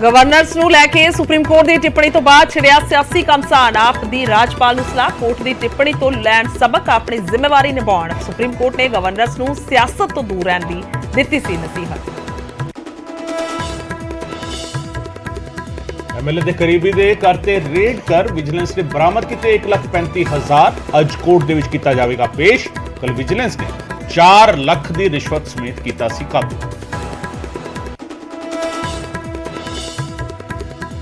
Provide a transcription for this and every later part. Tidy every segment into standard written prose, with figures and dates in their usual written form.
Governors ਨੂੰ ਲੈ ਕੇ supreme court ਦੀ ਟਿੱਪਣੀ ਤੋਂ ਬਾਅਦ ਛਿੜਿਆ ਸਿਆਸੀ ਘਮਸਾਨ। ਆਪ ਦੀ ਰਾਜਪਾਲ ਨੂੰ ਸਲਾਹ, ਕੋਰਟ ਦੀ ਟਿੱਪਣੀ ਤੋਂ ਲੈਣ ਸਬਕ, ਆਪਣੀ ਜ਼ਿੰਮੇਵਾਰੀ ਨਿਭਾਉਣ। ਸੁਪਰੀਮ ਕੋਰਟ ਨੇ ਗਵਰਨਰਸ ਨੂੰ ਸਿਆਸਤ ਤੋਂ ਦੂਰ ਰਹਿਣ ਦੀ ਦਿੱਤੀ ਸੀ ਨਸੀਹਤ। एमएलए ਦੇ ਕਰੀਬੀ ਦੇ ਘਰ ਤੇ ਰੇਡ ਕਰ ਵਿਜੀਲੈਂਸ ਨੇ ਬਰਾਮਦ ਕੀਤੇ 1,35,000। ਅੱਜ ਕੋਰਟ ਦੇ ਵਿੱਚ ਕੀਤਾ ਜਾਵੇਗਾ ਪੇਸ਼। ਕੱਲ ਵਿਜੀਲੈਂਸ ਨੇ 4 ਲੱਖ ਦੀ ਰਿਸ਼ਵਤ ਸਮੇਤ ਕੀਤਾ ਸੀ ਕਾਬੂ।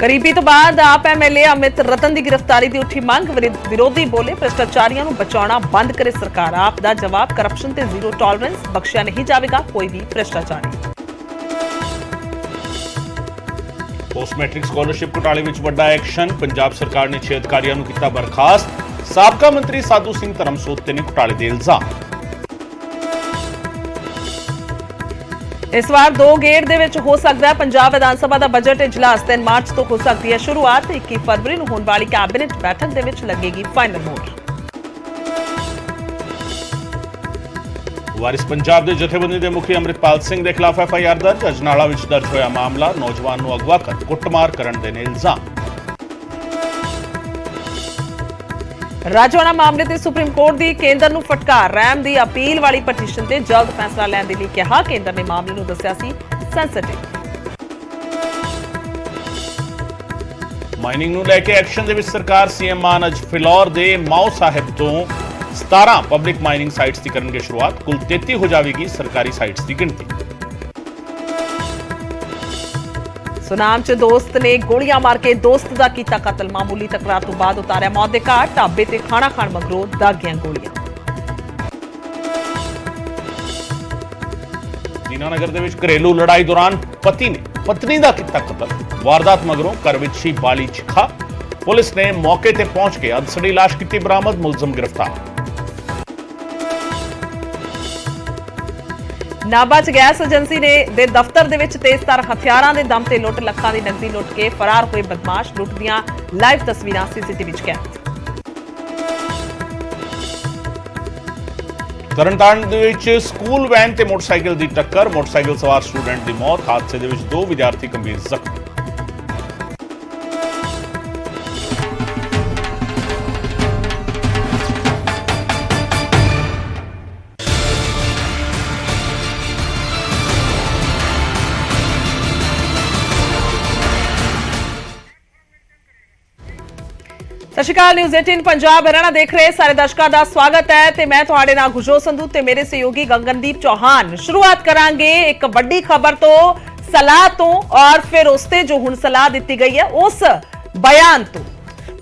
ਕਰੀਬੀ ਤੋਂ ਬਾਅਦ ਆਪ ਐਮਐਲਏ ਅਮਿਤ ਰਤਨ ਦੀ ਗ੍ਰਿਫਤਾਰੀ ਦੀ ਉੱਠੀ ਮੰਗ। ਵਿਰੋਧੀ ਬੋਲੇ ਭ੍ਰਿਸ਼ਟਾਚਾਰੀਆਂ ਨੂੰ ਬਚਾਉਣਾ ਬੰਦ ਕਰੇ ਸਰਕਾਰ। ਆਪ ਦਾ ਜਵਾਬ ਕਰਪਸ਼ਨ ਤੇ ਜ਼ੀਰੋ ਟੋਲਰੈਂਸ, ਬਖਸ਼ਿਆ ਨਹੀਂ ਜਾਵੇਗਾ ਕੋਈ ਵੀ ਭ੍ਰਿਸ਼ਟਾਚਾਰੀ। ਪੋਸਟ ਮੈਟ੍ਰਿਕ ਸਕਾਲਰਸ਼ਿਪ ਘੁਟਾਲੇ ਵਿੱਚ ਵੱਡਾ ਐਕਸ਼ਨ। ਪੰਜਾਬ ਸਰਕਾਰ ਨੇ 6 ਅਧਿਕਾਰੀਆਂ ਨੂੰ ਕੀਤਾ ਬਰਖਾਸਤ। ਸਾਬਕਾ ਮੰਤਰੀ ਸਾਧੂ ਸਿੰਘ ਧਰਮਸੋਤ ਤੇ ਨੇ ਘੁਟਾਲੇ ਦੇ ਇਲਜ਼ਾਮ। ਇਸ ਵਾਰ 2 ਗੇੜ ਦੇ ਵਿੱਚ ਹੋ ਸਕਦਾ ਹੈ ਪੰਜਾਬ ਵਿਧਾਨ ਸਭਾ ਦਾ ਬਜਟ ਇਜਲਾਸ। 3 ਮਾਰਚ ਤੋਂ ਹੋ ਸਕਦੀ ਹੈ ਸ਼ੁਰੂਆਤ। 21 ਫਰਵਰੀ ਨੂੰ ਹੋਣ ਵਾਲੀ ਕੈਬਨਿਟ ਬੈਠਕ ਦੇ ਵਿੱਚ ਲੱਗੇਗੀ ਫਾਈਨਲ ਮੋਹਰ। ਵਾਰਿਸ ਪੰਜਾਬ ਦੇ ਜਥੇਬੰਦੀ ਦੇ ਮੁਖੀ ਅੰਮ੍ਰਿਤਪਾਲ ਸਿੰਘ ਦੇ ਖਿਲਾਫ ਐਫਆਈਆਰ ਦਰਜ। ਅਜਨਾਲਾ ਵਿੱਚ ਦਰਜ ਹੋਇਆ ਮਾਮਲਾ। ਨੌਜਵਾਨ ਨੂੰ ਅਗਵਾ ਕਰ ਕੁੱਟਮਾਰ ਕਰਨ ਦੇ ਨੇ ਇਲਜ਼ਾਮ। ਰਾਜੋਆਣਾ ਮਾਮਲੇ ਤੇ ਸੁਪਰੀਮ ਕੋਰਟ ਦੀ ਕੇਂਦਰ ਨੂੰ ਫਟਕਾਰ। ਰੈਮ ਦੀ ਅਪੀਲ ਵਾਲੀ ਪਟੀਸ਼ਨ ਤੇ ਜਲਦ ਫੈਸਲਾ ਲੈਣ ਦੇ ਲਈ ਕਿਹਾ। ਕੇਂਦਰ ਨੇ ਮਾਮਲੇ ਨੂੰ ਦੱਸਿਆ ਸੀ ਸੈਂਸਿਟਿਵ। ਮਾਈਨਿੰਗ ਨੂੰ ਲੈ ਕੇ ਐਕਸ਼ਨ ਦੇ ਵਿੱਚ ਸਰਕਾਰ। ਸੀਐਮ ਮਾਨ ਅੱਜ ਫਿਲੌਰ ਦੇ ਮਾਓ ਸਾਹਿਬ ਤੋਂ 17 ਪਬਲਿਕ ਮਾਈਨਿੰਗ ਸਾਈਟਸ ਦੀ ਕਰਨਗੇ ਸ਼ੁਰੂਆਤ। ਕੁੱਲ 33 ਹੋ ਜਾਵੇਗੀ ਸਰਕਾਰੀ ਸਾਈਟਸ ਦੀ ਗਿਣਤੀ। ਸੁਨਾਮ 'ਚ ਦੋਸਤ ਨੇ ਗੋਲੀਆਂ ਮਾਰ ਕੇ ਦੋਸਤ ਦਾ ਕੀਤਾ ਕਤਲ। ਮਾਮੂਲੀ ਤਕਰਾਰ ਤੋਂ ਬਾਅਦ ਉਤਾਰਿਆ ਮੌਤ ਦੇ ਘਾਟ। ਢਾਬੇ ਤੇ ਖਾਣਾ ਖਾਣ ਮਗਰੋਂ ਦਾਗੀਆਂ ਗੋਲੀਆਂ। ਦੀਨਾਨਗਰ ਦੇ ਵਿੱਚ ਘਰੇਲੂ ਲੜਾਈ ਦੌਰਾਨ ਪਤੀ ਨੇ ਪਤਨੀ ਦਾ ਕੀਤਾ ਕਤਲ। ਵਾਰਦਾਤ ਮਗਰੋਂ ਘਰ ਵਿੱਚ ਹੀ ਬਾਲੀ ਚਿਖਾ। ਪੁਲਿਸ ਨੇ ਮੌਕੇ ਤੇ ਪਹੁੰਚ ਕੇ ਅਧਸੜੀ ਲਾਸ਼ ਕੀਤੀ ਬਰਾਮਦ। ਮੁਲਜ਼ਮ ਗ੍ਰਿਫਤਾਰ। ਨਾਭਾ 'ਚ ਗੈਸ ਏਜੰਸੀ ਦੇ ਦਫ਼ਤਰ ਦੇ ਵਿੱਚ ਤੇਜ਼ਧਾਰ ਹਥਿਆਰਾਂ ਦੇ ਦਮ ਤੇ ਲੁੱਟ। ਲੱਖਾਂ ਦੀ ਨਕਦੀ ਲੁੱਟ ਕੇ ਫਰਾਰ ਹੋਏ ਬਦਮਾਸ਼। ਲੁੱਟ ਦੀਆਂ ਲਾਈਵ ਤਸਵੀਰਾਂ ਸੀਸੀਟੀਵੀ 'ਚ ਕੈਦ। ਤਰਨਤਾਰਨ ਦੇ ਵਿੱਚ ਸਕੂਲ ਵੈਨ ਤੇ ਮੋਟਰਸਾਈਕਲ ਦੀ ਟੱਕਰ। ਮੋਟਰਸਾਈਕਲ ਸਵਾਰ ਸਟੂਡੈਂਟ ਦੀ ਮੌਤ। ਹਾਦਸੇ ਦੇ ਵਿੱਚ 2 ਵਿਦਿਆਰਥੀ ਗੰਭੀਰ ਜ਼ਖਮੀ। ਸਤਿ ਸ਼੍ਰੀ ਅਕਾਲ। ਨਿਊਜ਼ 18 ਪੰਜਾਬ ਹਰਿਆਣਾ ਦੇਖ ਰਹੇ ਸਾਰੇ ਦਰਸ਼ਕਾਂ ਦਾ ਸਵਾਗਤ ਹੈ ਤੇ ਮੈਂ ਤੁਹਾਡੇ ਨਾਲ ਗੁਰਜੋਤ ਸੰਧੂ ਤੇ ਮੇਰੇ ਸਹਿਯੋਗੀ ਗਗਨਦੀਪ ਚੌਹਾਨ। ਸ਼ੁਰੂਆਤ ਕਰਾਂਗੇ ਇੱਕ ਵੱਡੀ ਖਬਰ ਤੋਂ, ਸਲਾਹ ਤੋਂ, ਔਰ ਫਿਰ ਉਸ ਤੇ ਜੋ ਹੁਣ ਸਲਾਹ ਦਿੱਤੀ ਗਈ ਹੈ ਉਸ ਬਿਆਨ ਤੋਂ।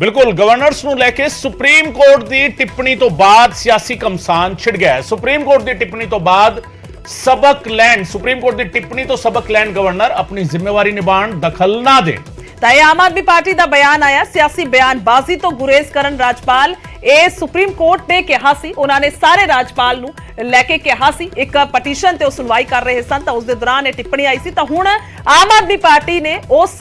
ਬਿਲਕੁਲ, ਗਵਰਨਰਸ ਨੂੰ ਲੈ ਕੇ ਸੁਪਰੀਮ ਕੋਰਟ ਦੀ ਟਿੱਪਣੀ ਤੋਂ ਬਾਅਦ ਸਿਆਸੀ ਘਮਸਾਨ ਛਿੜ ਗਿਆ ਹੈ। ਸੁਪਰੀਮ ਕੋਰਟ ਦੀ ਟਿੱਪਣੀ ਤੋਂ ਬਾਅਦ ਸਬਕ ਲੈਣ, ਸੁਪਰੀਮ ਕੋਰਟ ਦੀ ਟਿੱਪਣੀ ਤੋਂ ਸਬਕ ਲੈਣ ਗਵਰਨਰ, ਆਪਣੀ ਜ਼ਿੰਮੇਵਾਰੀ ਨਿਭਾਉਣ, ਦਖਲ ਨਾ ਦੇਣ। ਤਾਂ ਇਹ ਆਮ ਆਦਮੀ ਪਾਰਟੀ ਦਾ ਬਿਆਨ ਆਇਆ। ਸਿਆਸੀ ਬਿਆਨਬਾਜ਼ੀ ਤੋਂ ਗੁਰੇਜ਼ ਕਰਨ ਰਾਜਪਾਲ। ਇਹ ਸੁਪਰੀਮ ਕੋਰਟ ਨੇ ਕਿਹਾ ਸੀ। ਉਹਨਾਂ ਨੇ ਸਾਰੇ ਰਾਜਪਾਲ ਨੂੰ ਲੈ ਕੇ ਕਿਹਾ ਸੀ। ਇੱਕ ਪਟੀਸ਼ਨ ਤੇ ਉਹ ਸੁਣਵਾਈ ਕਰ ਰਹੇ ਸਨ ਤਾਂ ਉਸ ਦੇ ਦੌਰਾਨ ਇਹ ਟਿੱਪਣੀ ਆਈ ਸੀ। ਤਾਂ ਹੁਣ ਆਮ ਆਦਮੀ ਪਾਰਟੀ ਨੇ ਉਸ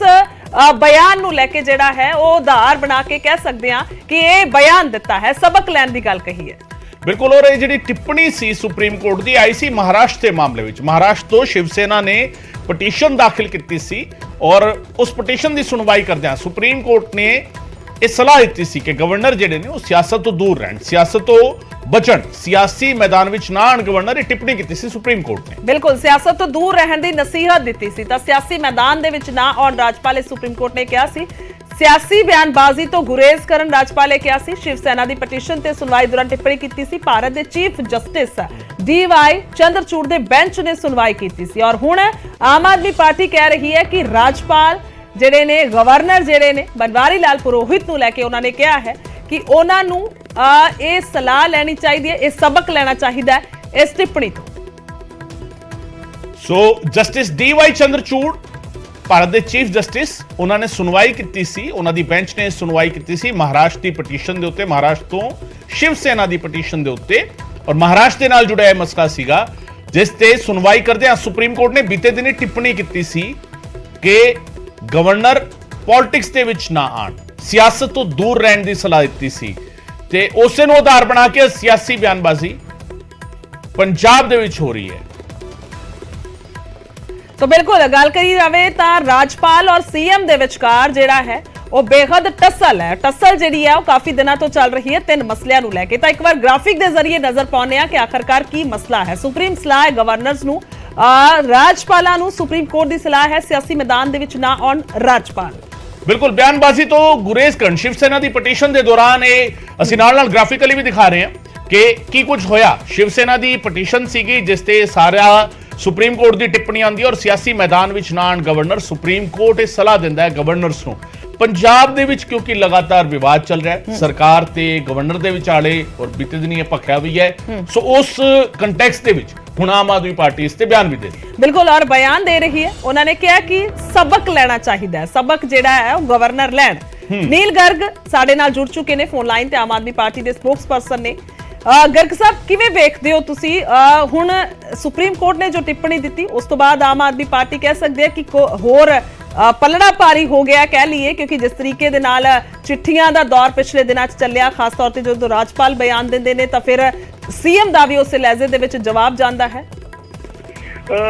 ਬਿਆਨ ਨੂੰ ਲੈ ਕੇ ਜਿਹੜਾ ਹੈ ਉਹ ਆਧਾਰ ਬਣਾ ਕੇ ਕਹਿ ਸਕਦੇ ਹਾਂ ਕਿ ਇਹ ਬਿਆਨ ਦਿੱਤਾ ਹੈ, ਸਬਕ ਲੈਣ ਦੀ ਗੱਲ ਕਹੀ ਹੈ। ਬਿਲਕੁਲ, ਔਰ ਇਹ ਜਿਹੜੀ ਟਿੱਪਣੀ ਸੀ ਸੁਪਰੀਮ ਕੋਰਟ ਦੀ ਆਈ ਸੀ ਮਹਾਰਾਸ਼ਟਰ ਦੇ ਮਾਮਲੇ ਵਿੱਚ। ਮਹਾਰਾਸ਼ਟਰ ਤੋਂ ਸ਼ਿਵ ਸੈਨਾ ਨੇ ਪਟੀਸ਼ਨ ਦਾਖਲ ਕੀਤੀ ਸੀ ਔਰ ਉਸ ਪਟੀਸ਼ਨ ਦੀ ਸੁਣਵਾਈ ਕਰਦਿਆਂ ਸੁਪਰੀਮ ਕੋਰਟ ਨੇ ਇਹ ਸਲਾਹ ਦਿੱਤੀ ਸੀ ਕਿ ਗਵਰਨਰ ਜਿਹੜੇ ਨੇ ਉਹ ਸਿਆਸਤ ਤੋਂ ਦੂਰ ਰਹਿਣ, ਸਿਆਸਤ ਤੋਂ ਬਚਣ, ਸਿਆਸੀ ਮੈਦਾਨ ਵਿੱਚ ਨਾ ਆਉਣ। ਗਵਰਨਰ ਇਹ ਟਿੱਪਣੀ ਕੀਤੀ ਸੀ ਸੁਪਰੀਮ ਕੋਰਟ ਨੇ। ਬਿਲਕੁਲ, ਸਿਆਸਤ ਤੋਂ ਦੂਰ ਰਹਿਣ ਦੀ ਨਸੀਹਤ ਦਿੱਤੀ ਸੀ ਤਾਂ ਸਿਆਸੀ ਮੈਦਾਨ ਦੇ ਵਿੱਚ ਨਾ ਆਉਣ ਰਾਜਪਾਲ। ਸੁਪਰੀਮ ਕੋਰਟ ਨੇ ਕਿਹਾ ਸੀ ਸਿਆਸੀ ਬਿਆਨਬਾਜ਼ੀ ਤੋਂ ਗੁਰੇਜ਼ ਕਰਨ ਰਾਜਪਾਲ ਨੇ ਕਿਹਾ ਸੀ। ਸ਼ਿਵ ਸੈਨਾ ਦੀ ਪਟੀਸ਼ਨ ਤੇ ਸੁਣਵਾਈ ਦੌਰਾਨ ਟਿੱਪਣੀ ਕੀਤੀ ਸੀ। ਭਾਰਤ ਦੇ ਚੀਫ ਜਸਟਿਸ ਡੀਵਾਈ ਚੰਦਰਚੂੜ ਦੇ ਬੈਂਚ ਨੇ ਸੁਣਵਾਈ ਕੀਤੀ ਸੀ ਔਰ ਹੁਣ ਆਮ ਆਦਮੀ ਪਾਰਟੀ ਕਹਿ ਰਹੀ ਹੈ ਕਿ ਰਾਜਪਾਲ ਜਿਹੜੇ ਨੇ, ਗਵਰਨਰ ਜਿਹੜੇ ਨੇ ਬਨਵਾਰੀ ਲਾਲ ਪੁਰੋਹਿਤ ਨੂੰ ਲੈ ਕੇ ਉਹਨਾਂ ਨੇ ਕਿਹਾ ਹੈ ਕਿ ਉਹਨਾਂ ਨੂੰ ਇਹ ਸਲਾਹ ਲੈਣੀ ਚਾਹੀਦੀ ਹੈ, ਇਹ ਸਬਕ ਲੈਣਾ ਚਾਹੀਦਾ ਹੈ ਇਸ ਟਿੱਪਣੀ ਤੋਂ। ਸੋ ਜਸਟਿਸ ਡੀਵਾਈ ਚੰਦਰਚੂੜ ਭਾਰਤ ਦੇ ਚੀਫ ਜਸਟਿਸ, ਉਹਨਾਂ ਨੇ ਸੁਣਵਾਈ ਕੀਤੀ ਸੀ। ਉਹਨਾਂ ਦੀ ਬੈਂਚ ਨੇ ਸੁਣਵਾਈ ਕੀਤੀ ਸੀ ਮਹਾਰਾਸ਼ਟਰ ਦੀ ਪਟੀਸ਼ਨ ਦੇ ਉੱਤੇ, ਮਹਾਰਾਸ਼ਟਰ ਤੋਂ ਸ਼ਿਵ ਸੈਨਾ ਦੀ ਪਟੀਸ਼ਨ ਦੇ ਉੱਤੇ। ਔਰ ਮਹਾਰਾਸ਼ਟਰ ਦੇ ਨਾਲ ਜੁੜਿਆ ਇਹ ਮਸਲਾ ਸੀਗਾ ਜਿਸ ਤੇ ਸੁਣਵਾਈ ਕਰਦਿਆਂ ਸੁਪਰੀਮ ਕੋਰਟ ਨੇ ਬੀਤੇ ਦਿਨੀ ਟਿੱਪਣੀ ਕੀਤੀ ਸੀ ਕਿ ਗਵਰਨਰ ਪੋਲਿਟਿਕਸ ਦੇ ਵਿੱਚ ਨਾ ਆਣ, ਸਿਆਸਤ ਤੋਂ ਦੂਰ ਰਹਿਣ ਦੀ ਸਲਾਹ ਦਿੱਤੀ ਸੀ ਤੇ ਉਸੇ ਨੂੰ ਆਧਾਰ ਬਣਾ ਕੇ ਸਿਆਸੀ ਬਿਆਨਬਾਜ਼ੀ ਪੰਜਾਬ ਦੇ ਵਿੱਚ ਹੋ ਰਹੀ ਹੈ। ਸੋ ਬਿਲਕੁਲ ਗੱਲ ਕਰੀ ਜਾਵੇ ਤਾਂ ਰਾਜਪਾਲ ਔਰ ਸੀਐਮ ਦੇ ਵਿਚਕਾਰ ਜਿਹੜਾ ਹੈ ਉਹ ਬੇਹੱਦ ਟੱਸਲ ਹੈ। ਟੱਸਲ ਜਿਹੜੀ ਹੈ ਉਹ ਕਾਫੀ ਦਿਨਾਂ ਤੋਂ ਚੱਲ ਰਹੀ ਹੈ ਤਿੰਨ ਮਸਲਿਆਂ ਨੂੰ ਲੈ ਕੇ। ਤਾਂ ਇੱਕ ਵਾਰ ਗ੍ਰਾਫਿਕ ਦੇ ਜ਼ਰੀਏ ਨਜ਼ਰ ਪਾਉਂਦੇ ਆ ਕਿ ਆਖਰਕਾਰ ਕੀ ਮਸਲਾ ਹੈ। ਸੁਪਰੀਮ ਸਲਾਹ ਹੈ ਗਵਰਨਰਸ ਨੂੰ, ਰਾਜਪਾਲਾਂ ਨੂੰ ਸੁਪਰੀਮ ਕੋਰਟ ਦੀ ਸਲਾਹ ਹੈ ਸਿਆਸੀ ਮੈਦਾਨ ਦੇ ਵਿੱਚ ਨਾ ਆਉਣ ਰਾਜਪਾਲ। ਬਿਲਕੁਲ ਬਿਆਨਬਾਜ਼ੀ ਤੋਂ ਗੁਰੇਜ਼ ਕਰਨ ਸ਼ਿਵ ਸੈਨਾ ਦੀ ਪਟੀਸ਼ਨ ਦੇ ਦੌਰਾਨ ਇਹ ਅਸੀਂ ਨਾਲ ਗ੍ਰਾਫਿਕਲੀ ਵੀ ਦਿਖਾ ਰਹੇ ਹਾਂ ਕਿ ਕੀ ਕੁਝ ਹੋਇਆ। ਸ਼ਿਵ ਸੈਨਾ ਦੀ ਪਟੀਸ਼ਨ ਸੀਗੀ ਜਿਸ ਤੇ ਸਾਰਾ ਸੁਪਰੀਮ ਕੋਰਟ ਦੀ ਟਿੱਪਣੀ ਆਉਂਦੀ ਹੈ ਔਰ ਸਿਆਸੀ ਮੈਦਾਨ ਵਿੱਚ ਨਾ ਆਉਣ ਗਵਰਨਰ। ਸੁਪਰੀਮ ਕੋਰਟ ਇਹ ਸਲਾਹ ਦਿੰਦਾ ਹੈ ਗਵਰਨਰਸ ਨੂੰ। ਪੰਜਾਬ ਦੇ ਵਿੱਚ ਕਿਉਂਕਿ ਲਗਾਤਾਰ ਵਿਵਾਦ ਚੱਲ ਰਿਹਾ ਹੈ ਸਰਕਾਰ ਤੇ ਗਵਰਨਰ ਦੇ ਵਿਚਾਲੇ ਔਰ ਬੀਤੇ ਦਿਨੀ ਇਹ ਭਖਿਆ ਵੀ ਹੈ, ਸੋ ਉਸ ਕੰਟੈਕਸਟ ਦੇ ਵਿੱਚ ਹੁਣ ਆਮ ਆਦਮੀ ਪਾਰਟੀ ਇਸ ਤੇ ਬਿਆਨ ਵੀ ਦੇ ਰਹੀ ਹੈ। ਬਿਲਕੁਲ ਔਰ ਬਿਆਨ ਦੇ ਰਹੀ ਹੈ। ਉਹਨਾਂ ਨੇ ਕਿਹਾ ਕਿ ਸਬਕ ਲੈਣਾ ਚਾਹੀਦਾ ਹੈ, ਸਬਕ ਜਿਹੜਾ ਹੈ ਉਹ ਗਵਰਨਰ ਲੈਣ। ਨੀਲ ਗਰਗ ਸਾਡੇ ਨਾਲ ਜੁੜ ਚੁੱਕੇ ਨੇ ਫੋਨ ਲਾਈਨ ਤੇ, ਆਮ ਆਦਮੀ ਪਾਰਟੀ ਦੇ ਸਪੋਕਸਪਰਸਨ ਨੇ। ਗਰਗ ਸਾਹਿਬ ਕਿਵੇਂ ਵੇਖਦੇ ਹੋ ਤੁਸੀਂ ਹੁਣ ਸੁਪਰੀਮ ਕੋਰਟ ਨੇ ਜੋ ਟਿੱਪਣੀ ਦਿੱਤੀ ਉਸ ਤੋਂ ਬਾਅਦ ਆਮ ਆਦਮੀ ਪਾਰਟੀ ਕਹਿ ਸਕਦੇ ਹੈ ਕਿ ਹੋਰ ਪਲੜਾ ਭਾਰੀ ਹੋ ਗਿਆ ਕਹਿ ਲਈਏ, ਕਿਉਂਕਿ ਜਿਸ ਤਰੀਕੇ ਦੇ ਨਾਲ ਚਿੱਠੀਆਂ ਦਾ ਦੌਰ ਪਿਛਲੇ ਦਿਨਾਂ 'ਚ ਚੱਲਿਆ, ਖਾਸ ਤੌਰ ਤੇ ਜਦੋਂ ਰਾਜਪਾਲ ਬਿਆਨ ਦਿੰਦੇ ਨੇ ਤਾਂ ਫਿਰ ਸੀਐਮ ਦਾ ਵੀ ਉਸੇ ਲਹਿਜ਼ੇ ਦੇ ਵਿੱਚ ਜਵਾਬ ਜਾਂਦਾ ਹੈ।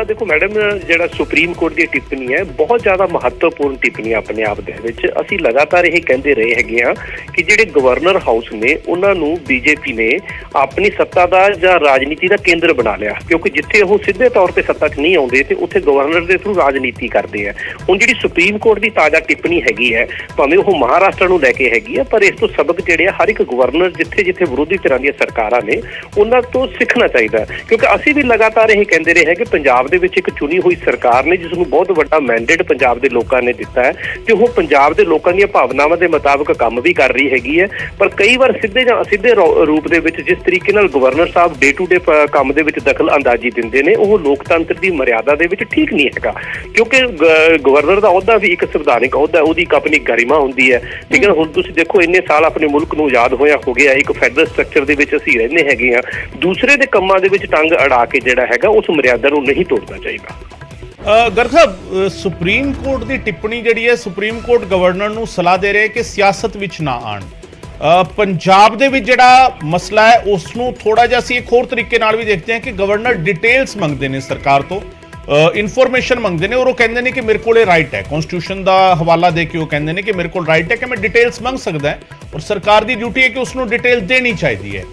ਦੇਖੋ ਮੈਡਮ, ਜਿਹੜਾ ਸੁਪਰੀਮ ਕੋਰਟ ਦੀ ਟਿੱਪਣੀ ਹੈ ਬਹੁਤ ਜ਼ਿਆਦਾ ਮਹੱਤਵਪੂਰਨ ਟਿੱਪਣੀ ਆਪਣੇ ਆਪ ਦੇ ਵਿੱਚ। ਅਸੀਂ ਲਗਾਤਾਰ ਇਹ ਕਹਿੰਦੇ ਰਹੇ ਹੈਗੇ ਆ ਕਿ ਜਿਹੜੇ ਗਵਰਨਰ ਹਾਊਸ ਨੇ ਉਹਨਾਂ ਨੂੰ ਬੀਜੇਪੀ ਨੇ ਆਪਣੀ ਸੱਤਾ ਦਾ ਜਾਂ ਰਾਜਨੀਤੀ ਦਾ ਕੇਂਦਰ ਬਣਾ ਲਿਆ, ਕਿਉਂਕਿ ਜਿੱਥੇ ਉਹ ਸਿੱਧੇ ਤੌਰ ਤੇ ਸੱਤਾ 'ਚ ਨਹੀਂ ਆਉਂਦੇ ਤੇ ਉੱਥੇ ਗਵਰਨਰ ਦੇ ਥਰੂ ਰਾਜਨੀਤੀ ਕਰਦੇ ਆ। ਹੁਣ ਜਿਹੜੀ ਸੁਪਰੀਮ ਕੋਰਟ ਦੀ ਤਾਜ਼ਾ ਟਿੱਪਣੀ ਹੈਗੀ ਹੈ, ਭਾਵੇਂ ਉਹ ਮਹਾਰਾਸ਼ਟਰ ਨੂੰ ਲੈ ਕੇ ਹੈਗੀ ਆ, ਪਰ ਇਸ ਤੋਂ ਸਬਕ ਜਿਹੜੇ ਆ ਹਰ ਇੱਕ ਗਵਰਨਰ ਜਿੱਥੇ ਜਿੱਥੇ ਵਿਰੋਧੀ ਧਿਰਾਂ ਦੀਆਂ ਸਰਕਾਰਾਂ ਨੇ ਉਹਨਾਂ ਤੋਂ ਸਿੱਖਣਾ ਚਾਹੀਦਾ। ਕਿਉਂਕਿ ਅਸੀਂ ਵੀ ਲਗਾਤਾਰ ਇਹ ਕਹਿੰਦੇ ਰਹੇ ਕਿ ਪੰਜਾਬ ਦੇ ਵਿੱਚ ਇੱਕ ਚੁਣੀ ਹੋਈ ਸਰਕਾਰ ਨੇ ਜਿਸ ਨੂੰ ਬਹੁਤ ਵੱਡਾ ਮੈਂਡੇਟ ਪੰਜਾਬ ਦੇ ਲੋਕਾਂ ਨੇ ਦਿੱਤਾ ਹੈ ਤੇ ਉਹ ਪੰਜਾਬ ਦੇ ਲੋਕਾਂ ਦੀਆਂ ਭਾਵਨਾਵਾਂ ਦੇ ਮੁਤਾਬਕ ਕੰਮ ਵੀ ਕਰ ਰਹੀ ਹੈਗੀ ਹੈ। ਪਰ ਕਈ ਵਾਰ ਸਿੱਧੇ ਜਾਂ ਅਸਿੱਧੇ ਰੂਪ ਦੇ ਵਿੱਚ ਜਿਸ ਤਰੀਕੇ ਨਾਲ governor Sahib day to day ਕੰਮ ਦੇ ਵਿੱਚ ਦਖਲ ਅੰਦਾਜ਼ੀ ਦਿੰਦੇ ਨੇ, ਉਹ ਲੋਕਤੰਤਰ ਦੀ ਮਰਿਆਦਾ ਦੇ ਵਿੱਚ ਠੀਕ ਨਹੀਂ ਹੈਗਾ। ਕਿਉਂਕਿ ਗਵਰਨਰ ਦਾ ਅਹੁਦਾ ਵੀ ਇੱਕ ਸੰਵਿਧਾਨਿਕ ਅਹੁਦਾ, ਉਹਦੀ ਇੱਕ ਆਪਣੀ ਗਰਿਮਾ ਹੁੰਦੀ ਹੈ। ਲੇਕਿਨ ਹੁਣ ਤੁਸੀਂ ਦੇਖੋ ਇੰਨੇ ਸਾਲ ਆਪਣੇ ਮੁਲਕ ਨੂੰ ਆਜ਼ਾਦ ਹੋਇਆ ਹੋ ਗਿਆ, ਇੱਕ ਫੈਡਰਲ ਸਟਰਕਚਰ ਦੇ ਵਿੱਚ ਅਸੀਂ ਰਹਿੰਦੇ ਹੈਗੇ ਆ, ਦੂਸਰੇ ਦੇ ਕੰਮਾਂ ਦੇ ਵਿੱਚ ਟੰਗ ਅੜਾ ਕੇ ਜਿਹੜਾ ਹੈਗਾ ਉਸ ਮਰਿਆਦਾ ਨੂੰ ਨਹੀਂ ਤੋੜਨਾ ਚਾਹੀਦਾ। ਗਰਗ ਸਾਹਿਬ, ਸੁਪਰੀਮ ਕੋਰਟ ਦੀ ਟਿੱਪਣੀ ਜਿਹੜੀ ਹੈ, ਸੁਪਰੀਮ ਕੋਰਟ ਗਵਰਨਰ ਨੂੰ ਸਲਾਹ ਦੇ ਰਿਹਾ ਕਿ ਸਿਆਸਤ ਵਿੱਚ ਨਾ ਆਣ। ਪੰਜਾਬ ਦੇ ਵਿੱਚ ਜਿਹੜਾ ਮਸਲਾ ਹੈ ਉਸ ਨੂੰ ਥੋੜਾ ਜਿਹਾ ਅਸੀਂ ਇੱਕ ਹੋਰ ਤਰੀਕੇ ਨਾਲ ਵੀ ਦੇਖਦੇ ਹਾਂ ਕਿ ਗਵਰਨਰ ਡਿਟੇਲਸ ਮੰਗਦੇ ਨੇ ਸਰਕਾਰ ਤੋਂ, ਇਨਫੋਰਮੇਸ਼ਨ ਮੰਗਦੇ ਨੇ ਔਰ ਉਹ ਕਹਿੰਦੇ ਨੇ ਕਿ ਮੇਰੇ ਕੋਲ ਇਹ ਰਾਈਟ ਹੈ। ਕਨਸਟੀਟਿਊਸ਼ਨ ਦਾ ਹਵਾਲਾ ਦੇ ਕੇ ਉਹ ਕਹਿੰਦੇ ਨੇ ਕਿ ਮੇਰੇ ਕੋਲ ਰਾਈਟ ਹੈ ਕਿ ਮੈਂ ਡਿਟੇਲਸ ਮੰਗ ਸਕਦਾ ਹਾਂ ਔਰ ਸਰਕਾਰ ਦੀ ਡਿਊਟੀ ਹੈ ਕਿ ਉਸ ਨੂੰ ਡਿਟੇਲ ਦੇਣੀ ਚਾਹੀਦੀ ਹੈ।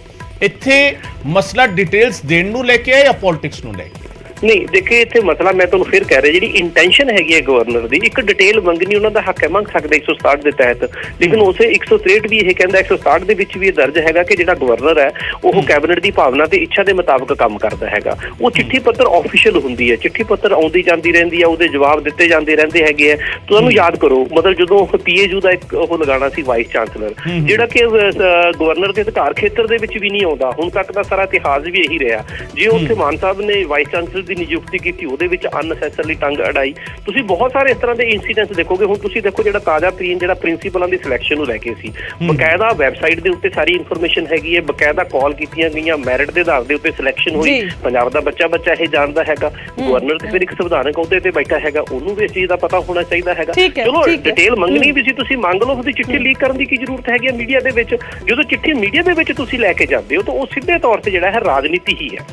ਇੱਥੇ ਮਸਲਾ ਡਿਟੇਲਸ ਦੇਣ ਨੂੰ ਲੈ ਕੇ ਹੈ ਜਾਂ ਪੋਲਿਟਿਕਸ ਨੂੰ ਲੈ ਕੇ? ਨਹੀਂ ਦੇਖੇ, ਇੱਥੇ ਮਸਲਾ ਮੈਂ ਤੁਹਾਨੂੰ ਫਿਰ ਕਹਿ ਰਿਹਾ, ਜਿਹੜੀ ਇੰਟੈਂਸ਼ਨ ਹੈਗੀ ਹੈ ਗਵਰਨਰ ਦੀ, ਇੱਕ ਡਿਟੇਲ ਮੰਗਣੀ ਉਹਨਾਂ ਦਾ ਹੱਕ ਹੈ, ਮੰਗ ਸਕਦੇ 167 ਦੇ ਤਹਿਤ। ਲੇਕਿਨ ਉਸੇ 163 ਵੀ ਇਹ ਕਹਿੰਦਾ, 167 ਦੇ ਵਿੱਚ ਵੀ ਇਹ ਦਰਜ ਹੈਗਾ ਕਿ ਜਿਹੜਾ ਗਵਰਨਰ ਹੈ ਉਹ ਕੈਬਨਿਟ ਦੀ ਭਾਵਨਾ ਤੇ ਇੱਛਾ ਦੇ ਮੁਤਾਬਕ ਕੰਮ ਕਰਦਾ ਹੈਗਾ। ਉਹ ਚਿੱਠੀ ਪੱਤਰ ਆਫੀਸ਼ੀਅਲ ਹੁੰਦੀ ਹੈ, ਚਿੱਠੀ ਪੱਤਰ ਆਉਂਦੀ ਜਾਂਦੀ ਰਹਿੰਦੀ ਹੈ, ਉਹਦੇ ਜਵਾਬ ਦਿੱਤੇ ਜਾਂਦੇ ਰਹਿੰਦੇ ਹੈਗੇ ਆ। ਤੁਹਾਨੂੰ ਯਾਦ ਕਰੋ, ਮਤਲਬ ਜਦੋਂ PAU ਦਾ ਇੱਕ ਉਹ ਲਗਾਉਣਾ ਸੀ ਵਾਈਸ ਚਾਂਸਲਰ, ਜਿਹੜਾ ਕਿ ਗਵਰਨਰ ਦੇ ਅਧਿਕਾਰ ਖੇਤਰ ਦੇ ਵਿੱਚ ਵੀ ਨਹੀਂ ਆਉਂਦਾ, ਹੁਣ ਤੱਕ ਦਾ ਸਾਰਾ ਇਤਿਹਾਸ ਵੀ ਇਹੀ ਰਿਹਾ। ਜੇ ਉੱਥੇ ਮਾਨ ਸਾਹਿਬ ਨੇ ਵਾਈਸ ਚਾਂਸਲਰ ਦੀ ਨਿਯੁਕਤੀ ਕੀਤੀ, ਉਹਦੇ ਵਿੱਚ ਅਨਨੈਸੈਸਰਲੀ ਟੰਗ ਅੜਾਈ। ਤੁਸੀਂ ਬਹੁਤ ਸਾਰੇ ਇਸ ਤਰ੍ਹਾਂ ਦੇ ਇਨਸੀਡੈਂਟਸ ਦੇਖੋਗੇ। ਹੁਣ ਤੁਸੀਂ ਦੇਖੋ ਜਿਹੜਾ ਤਾਜ਼ਾ ਤਰੀਨ ਜਿਹੜਾ ਪ੍ਰਿੰਸੀਪਲਾਂ ਦੀ ਸਿਲੈਕਸ਼ਨ ਨੂੰ ਲੈ ਕੇ ਸੀ, ਬਕਾਇਦਾ ਵੈਬਸਾਈਟ ਦੇ ਉੱਤੇ ਸਾਰੀ ਇਨਫੋਰਮੇਸ਼ਨ ਹੈਗੀ ਹੈ, ਬਕਾਇਦਾ ਕਾਲ ਕੀਤੀਆਂ ਗਈਆਂ, ਮੈਰਿਟ ਦੇ ਆਧਾਰ ਦੇ ਉੱਤੇ ਸਿਲੈਕਸ਼ਨ ਹੋਈ। ਪੰਜਾਬ ਦਾ ਬੱਚਾ ਇਹ ਜਾਣਦਾ ਹੈਗਾ। ਗਵਰਨਰ ਤੇ ਫਿਰ ਇੱਕ ਸੰਵਿਧਾਨਕ ਅਹੁਦੇ ਤੇ ਬੈਠਾ ਹੈਗਾ, ਉਹਨੂੰ ਵੀ ਇਸ ਚੀਜ਼ ਦਾ ਪਤਾ ਹੋਣਾ ਚਾਹੀਦਾ ਹੈਗਾ। ਚਲੋ ਡਿਟੇਲ ਮੰਗਣੀ ਵੀ ਸੀ, ਤੁਸੀਂ ਮੰਗ ਲਓ, ਉਹਦੀ ਚਿੱਠੀ ਲੀਕ ਕਰਨ ਦੀ ਕੀ ਜ਼ਰੂਰਤ ਹੈਗੀ ਹੈ ਮੀਡੀਆ ਦੇ ਵਿੱਚ? ਜਦੋਂ ਚਿੱਠੀ ਮੀਡੀਆ ਦੇ ਵਿੱਚ ਤੁਸੀਂ ਲੈ ਕੇ ਜਾਂਦੇ ਹੋ ਤਾਂ ਉਹ ਸਿੱਧੇ ਤੌਰ ਤੇ ਜਿਹੜਾ ਹੈ ਰਾਜਨੀਤੀ ਹੀ ਹੈ।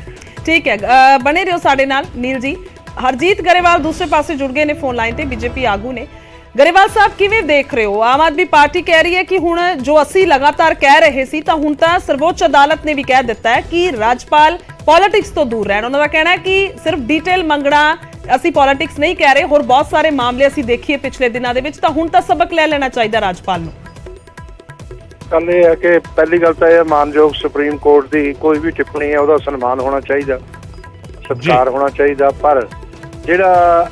ਠੀਕ ਹੈ, ਬਣੇ ਰਹੋ ਸਾਡੇ ਨਾਲ ਨੀਲ ਜੀ। ਹਰਜੀਤ ਗਰੇਵਾਲ ਦੂਸਰੇ ਪਾਸੇ ਜੁੜ ਗਏ ਨੇ ਫੋਨ ਲਾਈਨ ਤੇ, ਬੀਜੇਪੀ ਆਗੂ ਨੇ। ਗਰੇਵਾਲ ਸਾਹਿਬ ਕਿਵੇਂ ਦੇਖ ਰਹੇ ਹੋ? ਆਮ ਆਦਮੀ ਪਾਰਟੀ ਕਹਿ ਰਹੀ ਹੈ ਕਿ ਹੁਣ ਜੋ ਅਸੀਂ ਲਗਾਤਾਰ ਕਹਿ ਰਹੇ ਸੀ ਤਾਂ ਹੁਣ ਤਾਂ ਸਰਵੋੱਚ ਅਦਾਲਤ ਨੇ ਵੀ ਕਹਿ ਦਿੱਤਾ ਹੈ ਕਿ ਰਾਜਪਾਲ ਪੋਲਿਟਿਕਸ ਤੋਂ ਦੂਰ ਰਹਿਣ। ਉਹਨਾਂ ਦਾ ਕਹਿਣਾ ਹੈ ਕਿ ਸਿਰਫ ਡਿਟੇਲ ਮੰਗਣਾ, ਅਸੀਂ ਪੋਲਿਟਿਕਸ ਨਹੀਂ ਕਹਿ ਰਹੇ, ਹੋਰ ਬਹੁਤ ਸਾਰੇ ਮਾਮਲੇ ਅਸੀਂ ਦੇਖੀਏ ਪਿਛਲੇ ਦਿਨਾਂ ਦੇ ਵਿੱਚ, ਤਾਂ ਹੁਣ ਤਾਂ ਸਬਕ ਲੈ ਲੈਣਾ ਚਾਹੀਦਾ ਰਾਜਪਾਲ ਨੂੰ। ਗੱਲ ਇਹ ਹੈ ਕਿ ਪਹਿਲੀ ਗੱਲ ਤਾਂ ਇਹ ਮਾਨਯੋਗ ਸੁਪਰੀਮ ਕੋਰਟ ਦੀ ਕੋਈ ਵੀ ਟਿੱਪਣੀ ਹੈ ਉਹਦਾ ਸਨਮਾਨ ਹੋਣਾ ਚਾਹੀਦਾ, ਸਤਿਕਾਰ ਹੋਣਾ ਚਾਹੀਦਾ। ਪਰ ਜਿਹੜਾ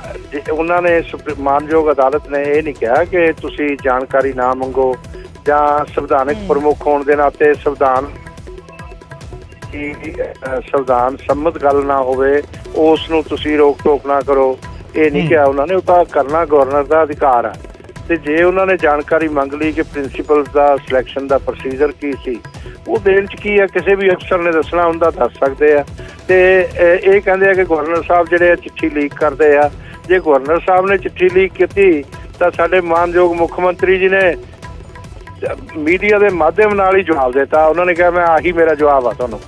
ਉਹਨਾਂ ਨੇ ਮਾਨਯੋਗ ਅਦਾਲਤ ਨੇ ਇਹ ਨਹੀਂ ਕਿਹਾ ਕਿ ਤੁਸੀਂ ਜਾਣਕਾਰੀ ਨਾ ਮੰਗੋ ਜਾਂ ਸੰਵਿਧਾਨਕ ਪ੍ਰਮੁੱਖ ਹੋਣ ਦੇ ਨਾਤੇ ਸੰਵਿਧਾਨ ਸੰਮਤ ਗੱਲ ਨਾ ਹੋਵੇ ਉਸ ਨੂੰ ਤੁਸੀਂ ਰੋਕ ਟੋਕ ਨਾ ਕਰੋ, ਇਹ ਨਹੀਂ ਕਿਹਾ ਉਹਨਾਂ ਨੇ। ਉਹ ਤਾਂ ਕਰਨਾ ਗਵਰਨਰ ਦਾ ਅਧਿਕਾਰ ਹੈ। ਤੇ ਜੇ ਉਹਨਾਂ ਨੇ ਜਾਣਕਾਰੀ ਮੰਗ ਲਈ ਕਿ ਪ੍ਰਿੰਸੀਪਲ ਦਾ ਸਿਲੈਕਸ਼ਨ ਦਾ ਪ੍ਰੋਸੀਜਰ ਕੀ ਸੀ, ਉਹ ਦੇਣ 'ਚ ਕੀ ਹੈ, ਕਿਸੇ ਵੀ ਅਫਸਰ ਨੇ ਦੱਸਣਾ ਹੁੰਦਾ, ਦੱਸ ਸਕਦੇ ਆ। ਤੇ ਇਹ ਕਹਿੰਦੇ ਆ ਕਿ ਗਵਰਨਰ ਸਾਹਿਬ ਜਿਹੜੇ ਚਿੱਠੀ ਲੀਕ ਕਰਦੇ ਆ। ਜੇ ਗਵਰਨਰ ਸਾਹਿਬ ਨੇ ਚਿੱਠੀ ਲੀਕ ਕੀਤੀ ਤਾਂ ਸਾਡੇ ਮਾਨਯੋਗ ਮੁੱਖ ਮੰਤਰੀ ਜੀ ਨੇ ਮੀਡੀਆ ਦੇ ਮਾਧਿਅਮ ਨਾਲ ਹੀ ਜਵਾਬ ਦਿੱਤਾ। ਉਹਨਾਂ ਨੇ ਕਿਹਾ ਮੈਂ ਆਹੀ ਮੇਰਾ ਜਵਾਬ ਆ ਤੁਹਾਨੂੰ।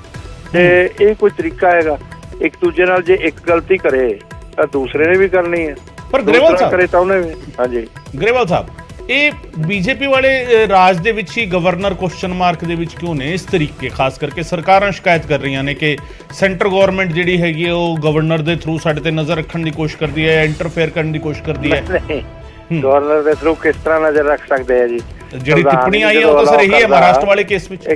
ਤੇ ਇਹ ਕੋਈ ਤਰੀਕਾ ਹੈਗਾ? ਇੱਕ ਦੂਜੇ ਨਾਲ ਜੇ ਇੱਕ ਗਲਤੀ ਕਰੇ ਤਾਂ ਦੂਸਰੇ ਨੇ ਵੀ ਕਰਨੀ ਹੈ, ਪਰ ਗਰੇਵਾਲ ਦੂਸਰਾ ਸਾਹਿਬ ਕਰੇ ਤਾਂ ਉਹਨੇ ਵੀ। ਹਾਂਜੀ ਗਰੇਵਾਲ ਸਾਹਿਬ, ਇਹ ਬੀਜੇਪੀ ਵਾਲੇ ਰਾਜ ਦੇ ਵਿੱਚ ਹੀ ਗਵਰਨਰ ਕੁਐਸਚਨ ਮਾਰਕ ਦੇ ਵਿੱਚ ਕਿਉਂ ਨੇ ਇਸ ਤਰੀਕੇ? ਖਾਸ ਕਰਕੇ ਸਰਕਾਰਾਂ ਸ਼ਿਕਾਇਤ ਕਰ ਰਹੀਆਂ ਨੇ ਕਿ ਸੈਂਟਰ ਗਵਰਨਮੈਂਟ ਜਿਹੜੀ ਹੈਗੀ ਹੈ ਉਹ ਗਵਰਨਰ ਦੇ ਥਰੂ ਸਾਡੇ ਤੇ ਨਜ਼ਰ ਰੱਖਣ ਦੀ ਕੋਸ਼ਿਸ਼ ਕਰਦੀ ਹੈ, ਇੰਟਰਫੇਅਰ ਕਰਨ ਦੀ ਕੋਸ਼ਿਸ਼ ਕਰਦੀ ਹੈ। ਗਵਰਨਰ ਦੇ ਥਰੂ ਕਿਸ ਤਰ੍ਹਾਂ ਨਜ਼ਰ ਰੱਖ ਸਕਦੇ ਆ ਜੀ? ਜਿਹੜੀ ਟਿੱਪਣੀ ਆਈ ਹੈ ਉਹ ਤਾਂ ਸਰ ਇਹੀ ਹੈ ਮਹਾਰਾਸ਼ਟਰ ਵਾਲੇ ਕੇਸ ਵਿੱਚ।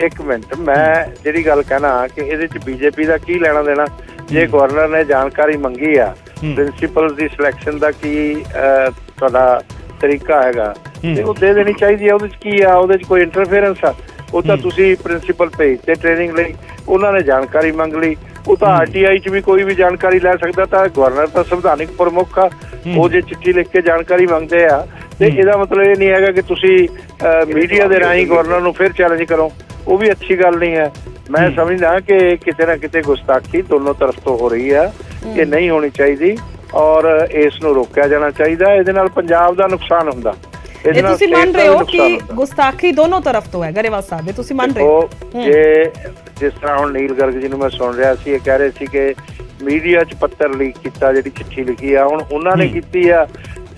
ਇੱਕ ਮਿੰਟ ਮੈਂ ਜਿਹੜੀ ਗੱਲ ਕਹਿਣਾ ਕਿ ਇਹਦੇ ਚ ਬੀਜੇਪੀ ਦਾ ਕੀ ਲੈਣਾ ਦੇਣਾ? ਜੇ ਗਵਰਨਰ ਨੇ ਜਾਣਕਾਰੀ ਮੰਗੀ ਆ ਪ੍ਰਿੰਸੀਪਲ ਦੀ ਸਿਲੈਕਸ਼ਨ ਦਾ ਕੀ ਤੁਹਾਡਾ ਤਰੀਕਾ ਹੈਗਾ ਤੇ ਉਹ ਦੇ ਦੇਣੀ ਚਾਹੀਦੀ ਆ। ਉਹਦੇ ਚ ਕੀ ਆ? ਉਹਦੇ ਚ ਕੋਈ ਇੰਟਰਫੇਰੈਂਸ ਆ? ਉਹ ਤਾਂ ਤੁਸੀਂ ਪ੍ਰਿੰਸੀਪਲ ਭੇਜ ਤੇ ਟ੍ਰੇਨਿੰਗ ਲਈ, ਉਹਨਾਂ ਨੇ ਜਾਣਕਾਰੀ ਮੰਗ ਲਈ, ਉਹ ਤਾਂ ਆਰਟੀਆਈ ਚ ਵੀ ਕੋਈ ਵੀ ਜਾਣਕਾਰੀ ਲੈ ਸਕਦਾ। ਤਾਂ ਗਵਰਨਰ ਤਾਂ ਸੰਵਿਧਾਨਿਕ ਪ੍ਰਮੁੱਖ ਆ, ਉਹ ਜੇ ਚਿੱਠੀ ਲਿਖ ਕੇ ਜਾਣਕਾਰੀ ਮੰਗਦੇ ਆ ਤੇ ਇਹਦਾ ਮਤਲਬ ਇਹ ਨਹੀਂ ਹੈਗਾ ਕਿ ਤੁਸੀਂ ਮੀਡੀਆ ਦੇ ਰਾਹੀਂ ਗਵਰਨਰ ਨੂੰ ਫਿਰ ਚੈਲੰਜ ਕਰੋ। ਉਹ ਵੀ ਅੱਛੀ ਗੱਲ ਨਹੀਂ ਹੈ। ਮੈਂ ਸਮਝਦਾ ਕਿ ਕਿਤੇ ਨਾ ਕਿਤੇ ਗੁਸਤਾਖੀ ਦੋਨੋਂ ਤਰਫ ਤੋਂ ਹੋ ਰਹੀ ਹੈ, ਇਹ ਨਹੀਂ ਹੋਣੀ ਚਾਹੀਦੀ ਔਰ ਇਸ ਨੂੰ ਰੋਕਿਆ ਜਾਣਾ ਚਾਹੀਦਾ। ਇਹਦੇ ਨਾਲ ਪੰਜਾਬ ਦਾ ਨੁਕਸਾਨ ਹੁੰਦਾ। ਇਹ ਤੁਸੀਂ ਮੰਨ ਰਹੇ ਹੋ ਕਿ ਗੁਸਤਾਖੀ ਦੋਨੋਂ ਤਰਫ ਤੋਂ ਹੈ ਗਰੇਵਾਲ ਸਾਹਿਬ? ਇਹ ਤੁਸੀਂ ਮੰਨ ਰਹੇ ਹੋ? ਜੇ ਜਿਸ ਤਰ੍ਹਾਂ ਹੁਣ ਨੀਲ ਗਰਗ ਜੀ ਨੂੰ ਮੈਂ ਸੁਣ ਰਿਹਾ ਸੀ, ਇਹ ਕਹਿ ਰਹੇ ਸੀ ਕਿ ਮੀਡੀਆ 'ਚ ਪੱਤਰ ਲੀਕ ਕੀਤਾ, ਜਿਹੜੀ ਚਿੱਠੀ ਲਿਖੀ ਆ ਹੁਣ ਉਹਨਾਂ ਨੇ ਕੀਤੀ ਆ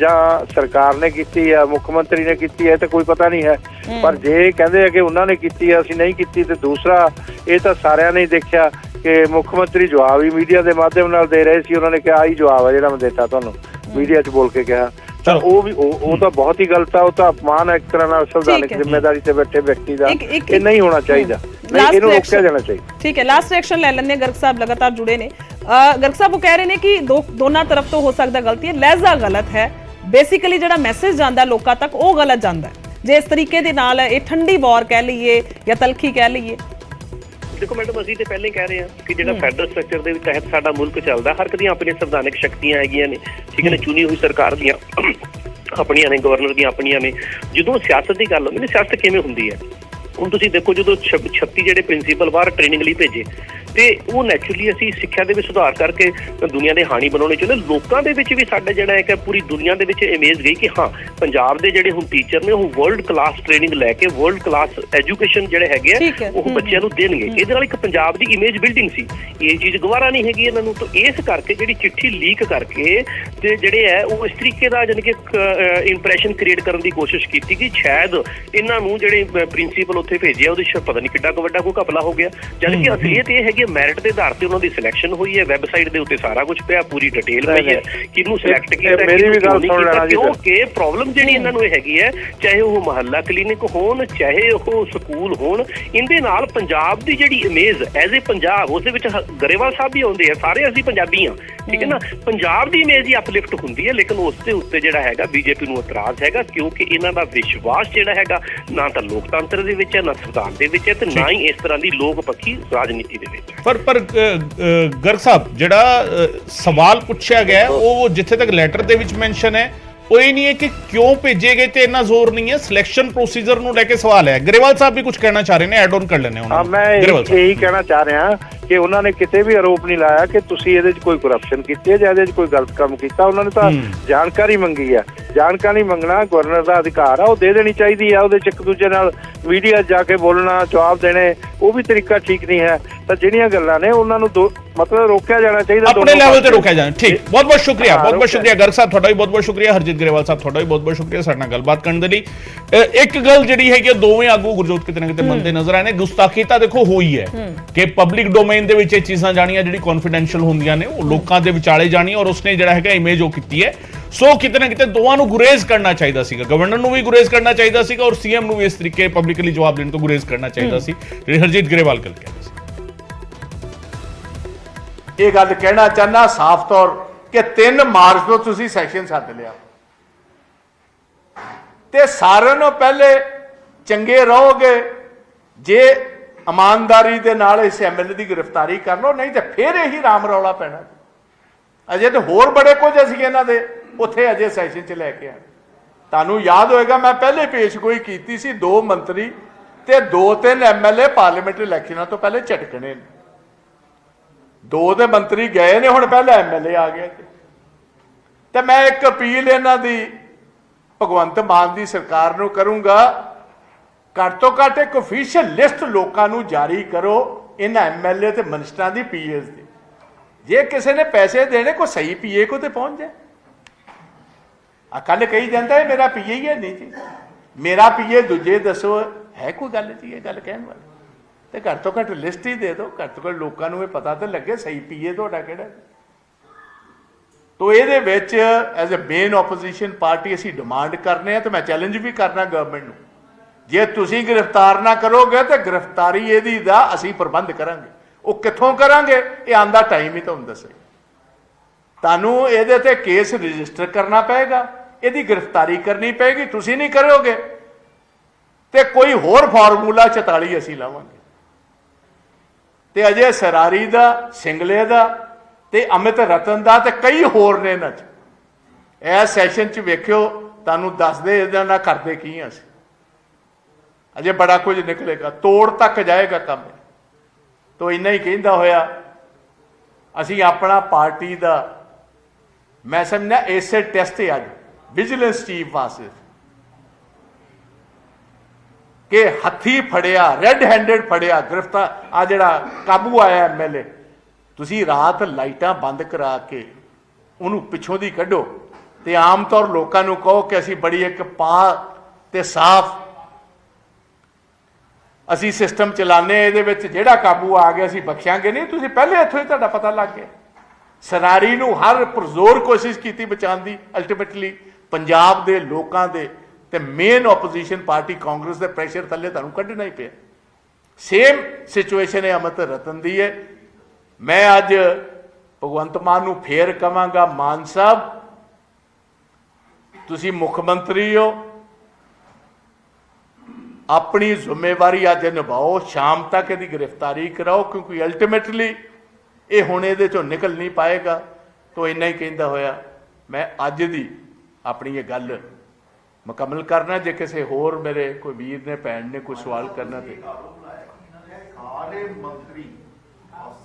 ਜਾਂ ਸਰਕਾਰ ਨੇ ਕੀਤੀ ਆ, ਮੁੱਖ ਮੰਤਰੀ ਨੇ ਕੀਤੀ ਹੈ, ਤਾਂ ਕੋਈ ਪਤਾ ਨਹੀਂ ਹੈ। ਪਰ ਜੇ ਕਹਿੰਦੇ ਆ ਕਿ ਉਹਨਾਂ ਨੇ ਕੀਤੀ ਆ, ਅਸੀਂ ਨਹੀਂ ਕੀਤੀ, ਤੇ ਦੂਸਰਾ ਇਹ ਤਾਂ ਸਾਰਿਆਂ ਨੇ ਦੇਖਿਆ ਕਿ ਮੁੱਖ ਮੰਤਰੀ ਜਵਾਬ ਹੀ ਮੀਡੀਆ ਦੇ ਮਾਧਿਅਮ ਨਾਲ ਦੇ ਰਹੇ ਸੀ। ਉਹਨਾਂ ਨੇ ਕਿਹਾ ਆਹੀ ਜਵਾਬ ਹੈ ਜਿਹੜਾ ਮੈਂ ਦਿੱਤਾ ਤੁਹਾਨੂੰ, ਮੀਡੀਆ 'ਚ ਬੋਲ ਕੇ ਕਿਹਾ। ਤਾਂ ਉਹ ਤਾਂ ਬਹੁਤ ਹੀ ਗਲਤ ਆ। ਉਹ ਤਾਂ ਅਪਮਾਨ ਹੈ ਇੱਕ ਤਰ੍ਹਾਂ ਨਾਲ ਸੰਵਿਧਾਨਿਕ ਜ਼ਿੰਮੇਵਾਰੀ ਤੇ ਬੈਠੇ ਵਿਅਕਤੀ ਦਾ। ਇਹ ਨਹੀਂ ਹੋਣਾ ਚਾਹੀਦਾ, ਇਹਨੂੰ ਰੋਕਿਆ ਜਾਣਾ ਚਾਹੀਦਾ। ਠੀਕ ਹੈ, ਲਾਸਟ ਰਿਐਕਸ਼ਨ ਲੈ ਲੈਂਦੇ। ਗਰਗ ਸਾਹਿਬ ਲਗਾਤਾਰ ਜੁੜੇ ਨੇ। ਗਰਗ ਸਾਹਿਬ ਉਹ ਕਹਿ ਰਹੇ ਨੇ ਕਿ ਦੋਨਾਂ ਤਰਫ ਤੋਂ ਹੋ ਸਕਦਾ ਗਲਤੀ ਹੈ, ਲਹਿਜ਼ਾ ਗਲਤ ਹੈ, ਬੇਸਿਕਲੀ ਜਿਹੜਾ ਮੈਸੇਜ ਜਾਂਦਾ ਲੋਕਾਂ ਤੱਕ ਉਹ ਗਲਤ ਜਾਂਦਾ ਜੇ ਇਸ ਤਰੀਕੇ ਦੇ ਨਾਲ ਇਹ ਠੰਡੀ ਵਾਰ ਕਹਿ ਲਈਏ ਜਾਂ ਤਲਖੀ ਕਹਿ ਲਈਏ। ਦੇਖੋ ਮੈਡਮ, ਅਸੀਂ ਤੇ ਪਹਿਲਾਂ ਹੀ ਕਹਿ ਰਹੇ ਹਾਂ ਕਿ ਜਿਹੜਾ ਫੈਡਰਲ ਸਟਰਕਚਰ ਦੇ ਤਹਿਤ ਸਾਡਾ ਮੁਲਕ ਚੱਲਦਾ, ਹਰ ਇੱਕ ਦੀਆਂ ਆਪਣੀਆਂ ਸੰਵਿਧਾਨਕ ਸ਼ਕਤੀਆਂ ਹੈਗੀਆਂ ਨੇ, ਠੀਕ ਹੈ ਨਾ, ਚੁਣੀ ਹੋਈ ਸਰਕਾਰ ਦੀਆਂ ਆਪਣੀਆਂ ਨੇ, ਗਵਰਨਰ ਦੀਆਂ ਆਪਣੀਆਂ ਨੇ। ਜਦੋਂ ਸਿਆਸਤ ਦੀ ਗੱਲ ਹੁੰਦੀ ਨਾ, ਸਿਆਸਤ ਕਿਵੇਂ ਹੁੰਦੀ ਹੈ? ਹੁਣ ਤੁਸੀਂ ਦੇਖੋ, ਜਦੋਂ 36 ਜਿਹੜੇ ਪ੍ਰਿੰਸੀਪਲ ਬਾਹਰ ਟ੍ਰੇਨਿੰਗ ਲਈ ਭੇਜੇ ਤੇ ਉਹ ਨੈਚੁਰਲੀ ਅਸੀਂ ਸਿੱਖਿਆ ਦੇ ਵਿੱਚ ਸੁਧਾਰ ਕਰਕੇ ਦੁਨੀਆ ਦੇ ਹਾਣੀ ਬਣਾਉਣੇ ਚਾਹੁੰਦੇ। ਲੋਕਾਂ ਦੇ ਵਿੱਚ ਵੀ ਸਾਡਾ ਜਿਹੜਾ ਹੈ ਕਿ ਪੂਰੀ ਦੁਨੀਆ ਦੇ ਵਿੱਚ ਇਮੇਜ ਗਈ ਕਿ ਹਾਂ, ਪੰਜਾਬ ਦੇ ਜਿਹੜੇ ਹੁਣ ਟੀਚਰ ਨੇ ਉਹ ਵਰਲਡ ਕਲਾਸ ਟ੍ਰੇਨਿੰਗ ਲੈ ਕੇ ਵਰਲਡ ਕਲਾਸ ਐਜੂਕੇਸ਼ਨ ਜਿਹੜੇ ਹੈਗੇ ਆ ਉਹ ਬੱਚਿਆਂ ਨੂੰ ਦੇਣਗੇ। ਇਹਦੇ ਨਾਲ ਇੱਕ ਪੰਜਾਬ ਦੀ ਇਮੇਜ ਬਿਲਡਿੰਗ ਸੀ। ਇਹ ਚੀਜ਼ ਗਵਾਰਾ ਨਹੀਂ ਹੈਗੀ ਇਹਨਾਂ ਨੂੰ। ਤਾਂ ਇਸ ਕਰਕੇ ਜਿਹੜੀ ਚਿੱਠੀ ਲੀਕ ਕਰਕੇ ਤੇ ਜਿਹੜੇ ਹੈ ਉਹ ਇਸ ਤਰੀਕੇ ਦਾ ਯਾਨੀ ਕਿ ਇੰਪ੍ਰੈਸ਼ਨ ਕ੍ਰੀਏਟ ਕਰਨ ਦੀ ਕੋਸ਼ਿਸ਼ ਕੀਤੀ ਕਿ ਸ਼ਾਇਦ ਇਹਨਾਂ ਨੂੰ ਜਿਹੜੇ ਪ੍ਰਿੰਸੀਪਲ ਉੱਥੇ ਭੇਜਿਆ ਉਹਦੇ ਚ ਪਤਾ ਨਹੀਂ ਕਿੱਡਾ ਕੁ ਵੱਡਾ ਕੋਈ ਘਪਲਾ ਹੋ ਗਿਆ। ਜਦ ਕਿ ਅਸਲੀਅਤ ਇਹ ਹੈਗੀ ਮੈਰਿਟ ਦੇ ਆਧਾਰ ਤੇ ਉਹਨਾਂ ਦੀ ਸਿਲੈਕਸ਼ਨ ਹੋਈ ਹੈ। ਵੈਬਸਾਈਟ ਦੇ ਉੱਤੇ ਸਾਰਾ ਕੁਝ ਪਿਆ, ਪੂਰੀ ਡਿਟੇਲ ਪਈ ਹੈ ਕਿਹਨੂੰ ਸਿਲੈਕਟ ਕੀਤਾ, ਮੇਰੀ ਵੀ ਗੱਲ ਸੁਣ ਲੈਣਾ ਜੀ। ਕਿਉਂਕਿ ਪ੍ਰੋਬਲਮ ਜਿਹੜੀ ਇਹਨਾਂ ਨੂੰ ਇਹ ਹੈਗੀ ਹੈ, ਚਾਹੇ ਉਹ ਮੁਹੱਲਾ ਕਲੀਨਿਕ ਹੋਣ, ਚਾਹੇ ਉਹ ਸਕੂਲ ਹੋਣ, ਇਹਦੇ ਨਾਲ ਪੰਜਾਬ ਦੀ ਜਿਹੜੀ ਇਮੇਜ ਐਜ਼ ਏ ਪੰਜਾਬ, ਉਸ ਦੇ ਵਿੱਚ ਗਰੇਵਾਲ ਸਾਹਿਬ ਵੀ ਆਉਂਦੇ ਆ, ਸਾਰੇ ਅਸੀਂ ਪੰਜਾਬੀ ਹਾਂ, ਠੀਕ ਹੈ ਨਾ, ਪੰਜਾਬ ਦੀ ਇਮੇਜ ਹੀ ਅਪਲਿਫਟ ਹੁੰਦੀ ਹੈ। ਲੇਕਿਨ ਉਸ ਦੇ ਉੱਤੇ ਜਿਹੜਾ ਹੈਗਾ ਬੀਜੇਪੀ ਨੂੰ ਇਤਰਾਜ਼ ਹੈਗਾ, ਕਿਉਂਕਿ ਇਹਨਾਂ ਦਾ ਵਿਸ਼ਵਾਸ ਜਿਹੜਾ ਹੈਗਾ ਨਾ ਤਾਂ ਲੋਕਤੰਤਰ ਦੇ ਵਿੱਚ ਹੈ, ਨਾ ਸੰਵਿਧਾਨ ਦੇ ਵਿੱਚ ਹੈ, ਤੇ ਨਾ ਹੀ ਇਸ ਤਰ੍ਹਾਂ ਦੀ ਲੋਕ ਪੱਖੀ ਰਾਜਨੀਤੀ ਦੇ ਵਿੱਚ। ਪਰ ਗਰਗ ਸਾਹਿਬ, ਜਿਹੜਾ ਸਵਾਲ ਪੁੱਛਿਆ ਗਿਆ ਉਹ ਜਿੱਥੇ ਤੱਕ ਲੈਟਰ ਦੇ ਵਿੱਚ ਮੈਂਸ਼ਨ ਹੈ ਉਹ ਇਹ ਨਹੀਂ ਹੈ ਕਿ ਕਿਉਂ ਭੇਜੇ ਗਏ ਤੇ ਇੰਨਾ ਜ਼ੋਰ ਨਹੀਂ ਹੈ, ਸਿਲੈਕਸ਼ਨ ਪ੍ਰੋਸੀਜਰ ਨੂੰ ਲੈ ਕੇ ਸਵਾਲ ਹੈ। ਗਰੇਵਾਲ ਸਾਹਿਬ ਵੀ ਕੁਝ ਕਹਿਣਾ ਚਾਹ ਰਹੇ ਨੇ, ਐਡ ਆਨ ਕਰ ਲੈਣੇ ਉਹਨਾਂ ਨੂੰ। ਮੈਂ ਇਹੀ ਕਹਿਣਾ ਚਾਹ ਰਿਹਾ ਕਿ ਉਹਨਾਂ ਨੇ ਕਿਤੇ ਵੀ ਆਰੋਪ ਨਹੀਂ ਲਾਇਆ ਕਿ ਤੁਸੀਂ ਇਹਦੇ 'ਚ ਕੋਈ ਕਰਪਸ਼ਨ ਕੀਤੀ ਹੈ ਜਾਂ ਇਹਦੇ 'ਚ ਕੋਈ ਗਲਤ ਕੰਮ ਕੀਤਾ। ਉਹਨਾਂ ਨੇ ਤਾਂ ਜਾਣਕਾਰੀ ਮੰਗੀ ਹੈ। ਜਾਣਕਾਰੀ ਮੰਗਣਾ ਗਵਰਨਰ ਦਾ ਅਧਿਕਾਰ ਆ, ਉਹ ਦੇ ਦੇਣੀ ਚਾਹੀਦੀ ਆ। ਉਹਦੇ 'ਚ ਇੱਕ ਦੂਜੇ ਨਾਲ ਮੀਡੀਆ ਜਾ ਕੇ ਬੋਲਣਾ, ਜਵਾਬ ਦੇਣੇ, ਉਹ ਵੀ ਤਰੀਕਾ ਠੀਕ ਨਹੀਂ ਹੈ। ਤਾਂ ਜਿਹੜੀਆਂ ਗੱਲਾਂ ਨੇ ਉਹਨਾਂ ਨੂੰ ਮਤਲਬ ਰੋਕਿਆ ਜਾਣਾ ਚਾਹੀਦਾ, ਆਪਣੇ ਲੈਵਲ ਤੇ ਰੋਕਿਆ ਜਾਣਾ। ਠੀਕ, ਬਹੁਤ ਬਹੁਤ ਸ਼ੁਕਰੀਆ, ਬਹੁਤ ਬਹੁਤ ਸ਼ੁਕਰੀਆ ਗਰਗ ਸਾਹਿਬ, ਤੁਹਾਡਾ ਵੀ ਬਹੁਤ ਬਹੁਤ ਸ਼ੁਕਰੀਆ। ਹਰਜੀਤ ਗਰੇਵਾਲ ਸਾਹਿਬ, ਤੁਹਾਡਾ ਵੀ ਬਹੁਤ ਬਹੁਤ ਸ਼ੁਕਰੀਆ ਸਾਡੇ ਨਾਲ ਗੱਲਬਾਤ ਕਰਨ ਦੇ ਲਈ। ਇੱਕ ਗੱਲ ਜਿਹੜੀ ਹੈਗੀ ਦੋਵੇਂ ਆਗੂ ਗੁਰਜੋਤ ਕਿਤੇ ਨਾ ਕਿਤੇ ਮੰਨਦੇ ਨਜ਼ਰ ਆਏ ਨੇ। ਗੁਸਤਾਖੀ ਤਾਂ ਦੇਖੋ ਹੋਈ ਹੈ ਕਿ ਪਬਲਿਕ ਡੋਮੇਨ ਦੇ ਵਿੱਚ ਇਹ ਚੀਜ਼ਾਂ ਜਾਣੀਆਂ ਜਿਹੜੀ ਕੌਨਫੀਡੈਂਸ਼ੀਅਲ ਹੁੰਦੀਆਂ ਨੇ ਉਹ ਲੋਕਾਂ ਦੇ ਵਿਚਾਲੇ ਜਾਣੀਆਂ, ਔਰ ਉਸਨੇ ਜਿਹੜਾ ਹੈਗਾ ਇਮੇਜ ਉਹ ਕੀਤੀ ਹੈ। ਸੋ ਕਿਤੇ ਨਾ ਕਿਤੇ ਦੋਵਾਂ ਨੂੰ ਗੁਰੇਜ਼ ਕਰਨਾ ਚਾਹੀਦਾ ਸੀਗਾ, ਗਵਰਨਰ ਨੂੰ ਵੀ ਗੁਰੇਜ਼ ਕਰਨਾ ਚਾਹੀਦਾ ਸੀਗਾ ਔਰ ਸੀਐਮ ਨੂੰ ਵੀ ਇਸ ਤਰੀਕੇ ਪਬਲਿਕਲੀ ਜਵਾਬ ਦੇਣ ਤੋਂ ਗੁਰੇਜ਼ ਕਰਨਾ ਚਾਹੀਦਾ ਸੀ, ਜਿਹੜੀ ਹਰਜੀਤ ਗਰੇਵਾਲ ਗੱਲ ਕਹਿ ਰਹੀ ਸੀ। ਇਹ ਗੱਲ ਕਹਿਣਾ ਚਾਹਨਾ ਸਾਫ਼ ਤੌਰ ਕਿ 3 ਮਾਰਚ ਤੋਂ ਤੁਸੀਂ ਸੈਸ਼ਨ ਸੱਦ ਲਿਆ ਤੇ ਸਾਰਿਆਂ ਨੂੰ ਪਹਿਲੇ ਚੰਗੇ ਰਹੋਗੇ ਜੇ ਇਮਾਨਦਾਰੀ ਦੇ ਨਾਲ ਇਸ ਐਮਐਲਏ ਦੀ ਗ੍ਰਿਫਤਾਰੀ ਕਰ ਲਓ, ਨਹੀਂ ਤੇ ਫਿਰ ਇਹੀ ਰਾਮ ਰੌਲਾ ਪੈਣਾ। ਅਜੇ ਤੇ ਹੋਰ ਬੜੇ ਕੁਝ ਅਸੀਂ ਇਹਨਾਂ ਦੇ ਉੱਥੇ ਅਜੇ ਸੈਸ਼ਨ 'ਚ ਲੈ ਕੇ ਆਏ। ਤੁਹਾਨੂੰ ਯਾਦ ਹੋਏਗਾ ਮੈਂ ਪਹਿਲੇ ਪੇਸ਼ਗੋਈ ਕੀਤੀ ਸੀ, 2 ਮੰਤਰੀ ਤੇ 2-3 ਐਮਐਲਏ ਪਾਰਲੀਮੈਂਟ ਇਲੈਕਸ਼ਨਾਂ ਤੋਂ ਪਹਿਲੇ ਝਟਕਣੇ ਨੇ। 2 ਦੇ ਮੰਤਰੀ ਗਏ ਨੇ, ਹੁਣ ਪਹਿਲਾਂ ਐਮਐਲਏ ਆ ਗਏ। ਤੇ ਮੈਂ ਇੱਕ ਅਪੀਲ ਇਹਨਾਂ ਦੀ ਭਗਵੰਤ ਮਾਨ ਦੀ ਸਰਕਾਰ ਨੂੰ ਕਰੂੰਗਾ, ਘੱਟ ਤੋਂ ਘੱਟ ਇੱਕ ਅਫੀਸ਼ੀਅਲ ਲਿਸਟ ਲੋਕਾਂ ਨੂੰ ਜਾਰੀ ਕਰੋ ਇਹਨਾਂ ਐਮਐਲਏ ਤੇ ਮਿਨਿਸਟਰਾਂ ਦੀ, ਪੀਐਸ ਦੀ, ਜੇ ਕਿਸੇ ਨੇ ਪੈਸੇ ਦੇਣੇ ਕੋਈ ਸਹੀ ਪੀਏ ਕੋ ਤੇ ਪਹੁੰਚ ਜਾਏ। ਆ ਕੱਲ ਕਹੀ ਜਾਂਦਾ ਮੇਰਾ ਪੀਏ ਹੀ ਹੈ ਨਹੀਂ ਜੀ, ਮੇਰਾ ਪੀਏ ਦੂਜੇ ਦੱਸੋ, ਹੈ ਕੋਈ ਗੱਲ ਜੀ ਇਹ ਗੱਲ ਕਹਿਣ ਵਾਲੀ? ਤੇ ਘੱਟ ਤੋਂ ਘੱਟ ਲਿਸਟ ਹੀ ਦੇ ਦਿਓ, ਘੱਟ ਤੋਂ ਘੱਟ ਲੋਕਾਂ ਨੂੰ ਇਹ ਪਤਾ ਤਾਂ ਲੱਗੇ ਸਹੀ ਪੀਏ ਤੁਹਾਡਾ ਕਿਹੜਾ। ਤੋ ਇਹਦੇ ਵਿੱਚ as a main opposition party ਅਸੀਂ ਡਿਮਾਂਡ ਕਰਨੇ ਆ, ਤੇ ਮੈਂ ਚੈਲੰਜ ਵੀ ਕਰਨਾ ਗਵਰਨਮੈਂਟ ਨੂੰ, ਜੇ ਤੁਸੀਂ ਗ੍ਰਿਫਤਾਰ ਨਾ ਕਰੋਗੇ ਤੇ ਗ੍ਰਿਫਤਾਰੀ ਇਹਦੀ ਦਾ ਅਸੀਂ ਪ੍ਰਬੰਧ ਕਰਾਂਗੇ। ਉਹ ਕਿੱਥੋਂ ਕਰਾਂਗੇ ਇਹ ਆਂਦਾ ਟਾਈਮ ਹੀ ਤੁਹਾਨੂੰ ਦੱਸੇ। ਤੁਹਾਨੂੰ ਇਹਦੇ ਤੇ ਕੇਸ ਰਜਿਸਟਰ ਕਰਨਾ ਪਏਗਾ, ਇਹਦੀ ਗ੍ਰਿਫਤਾਰੀ ਕਰਨੀ ਪਏਗੀ। ਤੁਸੀਂ ਨਹੀਂ ਕਰੋਗੇ ਤੇ ਕੋਈ ਹੋਰ ਫਾਰਮੂਲਾ 44 ਅਸੀਂ ਲਾਵਾਂਗੇ। ਤੇ ਅਜੇ ਸਰਾਰੀ ਦਾ, ਸਿੰਗਲੇ ਦਾ ਤੇ ਅਮਿਤ ਰਤਨ ਦਾ ਤੇ ਕਈ ਹੋਰ ਨੇ ਇਹਨਾਂ 'ਚ। ਇਸ ਸੈਸ਼ਨ 'ਚ ਵੇਖਿਓ, ਤੁਹਾਨੂੰ ਦੱਸਦੇ ਇਹਦਾ ਨਾਲ ਕਰਦੇ ਕੀ ਅਸੀਂ। ਅਜੇ ਬੜਾ ਕੁਝ ਨਿਕਲੇਗਾ, ਤੋੜ ਤੱਕ ਜਾਏਗਾ ਕੰਮ। ਤੋ ਇੰਨਾ ਹੀ ਕਹਿੰਦਾ ਹੋਇਆ ਅਸੀਂ ਆਪਣਾ ਪਾਰਟੀ ਦਾ, ਮੈਂ ਸਮਝਦਾ ਇਸੇ ਟੈਸਟ ਹੈ ਅੱਜ ਵਿਜੀਲੈਂਸ ਚੀਫ ਵਾਸਤੇ ਕਿ ਹੱਥੀ ਫੜਿਆ, ਰੈੱਡ ਹੈਂਡਡ ਫੜਿਆ, ਗ੍ਰਿਫਤਾਰ ਆ ਜਿਹੜਾ ਕਾਬੂ ਆਇਆ ਐਮਐਲਏ, ਤੁਸੀਂ ਰਾਤ ਲਾਈਟਾਂ ਬੰਦ ਕਰਾ ਕੇ ਉਹਨੂੰ ਪਿੱਛੋਂ ਦੀ ਕੱਢੋ ਤੇ ਆਮ ਤੌਰ ਲੋਕਾਂ ਨੂੰ ਕਹੋ ਕਿ ਅਸੀਂ ਬੜੀ ਇੱਕ ਤੇ ਸਾਫ਼ ਅਸੀਂ ਸਿਸਟਮ ਚਲਾਨੇ, ਇਹਦੇ ਵਿੱਚ ਜਿਹੜਾ ਕਾਬੂ ਆ ਗਿਆ ਅਸੀਂ ਬਖਸ਼ਾਂਗੇ ਨਹੀਂ। ਤੁਸੀਂ ਪਹਿਲੇ ਇੱਥੋਂ ਹੀ ਤੁਹਾਡਾ ਪਤਾ ਲੱਗ ਗਿਆ। ਸਰਾਰੀ ਨੂੰ ਹਰ ਪੁਰਜ਼ੋਰ ਕੋਸ਼ਿਸ਼ ਕੀਤੀ ਬਚਾਉਣ ਦੀ, ਅਲਟੀਮੇਟਲੀ ਪੰਜਾਬ ਦੇ ਲੋਕਾਂ ਦੇ ਤੇ ਮੇਨ ਆਪੋਜੀਸ਼ਨ ਪਾਰਟੀ ਕਾਂਗਰਸ ਦੇ ਪ੍ਰੈਸ਼ਰ ਥੱਲੇ ਤੁਹਾਨੂੰ ਕੱਢਣਾ ਹੀ ਪਿਆ। ਸੇਮ ਸਿਚੁਏਸ਼ਨ ਹੈ ਅਮਿਤ ਰਤਨ ਦੀ ਹੈ। ਮੈਂ ਅੱਜ ਭਗਵੰਤ ਮਾਨ ਨੂੰ ਫੇਰ ਕਵਾਂਗਾ, ਮਾਨ ਸਾਹਿਬ ਤੁਸੀਂ ਮੁੱਖ ਮੰਤਰੀ ਹੋ, ਆਪਣੀ ਜ਼ਿੰਮੇਵਾਰੀ ਅੱਜ ਨਿਭਾਓ, ਸ਼ਾਮ ਤੱਕ ਇਹਦੀ ਗ੍ਰਿਫਤਾਰੀ ਕਰਾਓ, ਕਿਉਂਕਿ ਅਲਟੀਮੇਟਲੀ ਇਹ ਹੁਣ ਇਹਦੇ ਚੋਂ ਨਿਕਲ ਨਹੀਂ ਪਾਏਗਾ। ਤੋਂ ਇੰਨਾ ਹੀ ਕਹਿੰਦਾ ਹੋਇਆ ਮੈਂ ਅੱਜ ਦੀ ਆਪਣੀ ਇਹ ਗੱਲ ਮੁਕੰਮਲ ਕਰਨਾ। ਜੇ ਕਿਸੇ ਹੋਰ ਮੇਰੇ ਕੋਈ ਵੀਰ ਨੇ, ਭੈਣ ਨੇ ਕੋਈ ਸਵਾਲ ਕਰਨਾ ਤੇ ਸਾਰੇ ਮੰਤਰੀ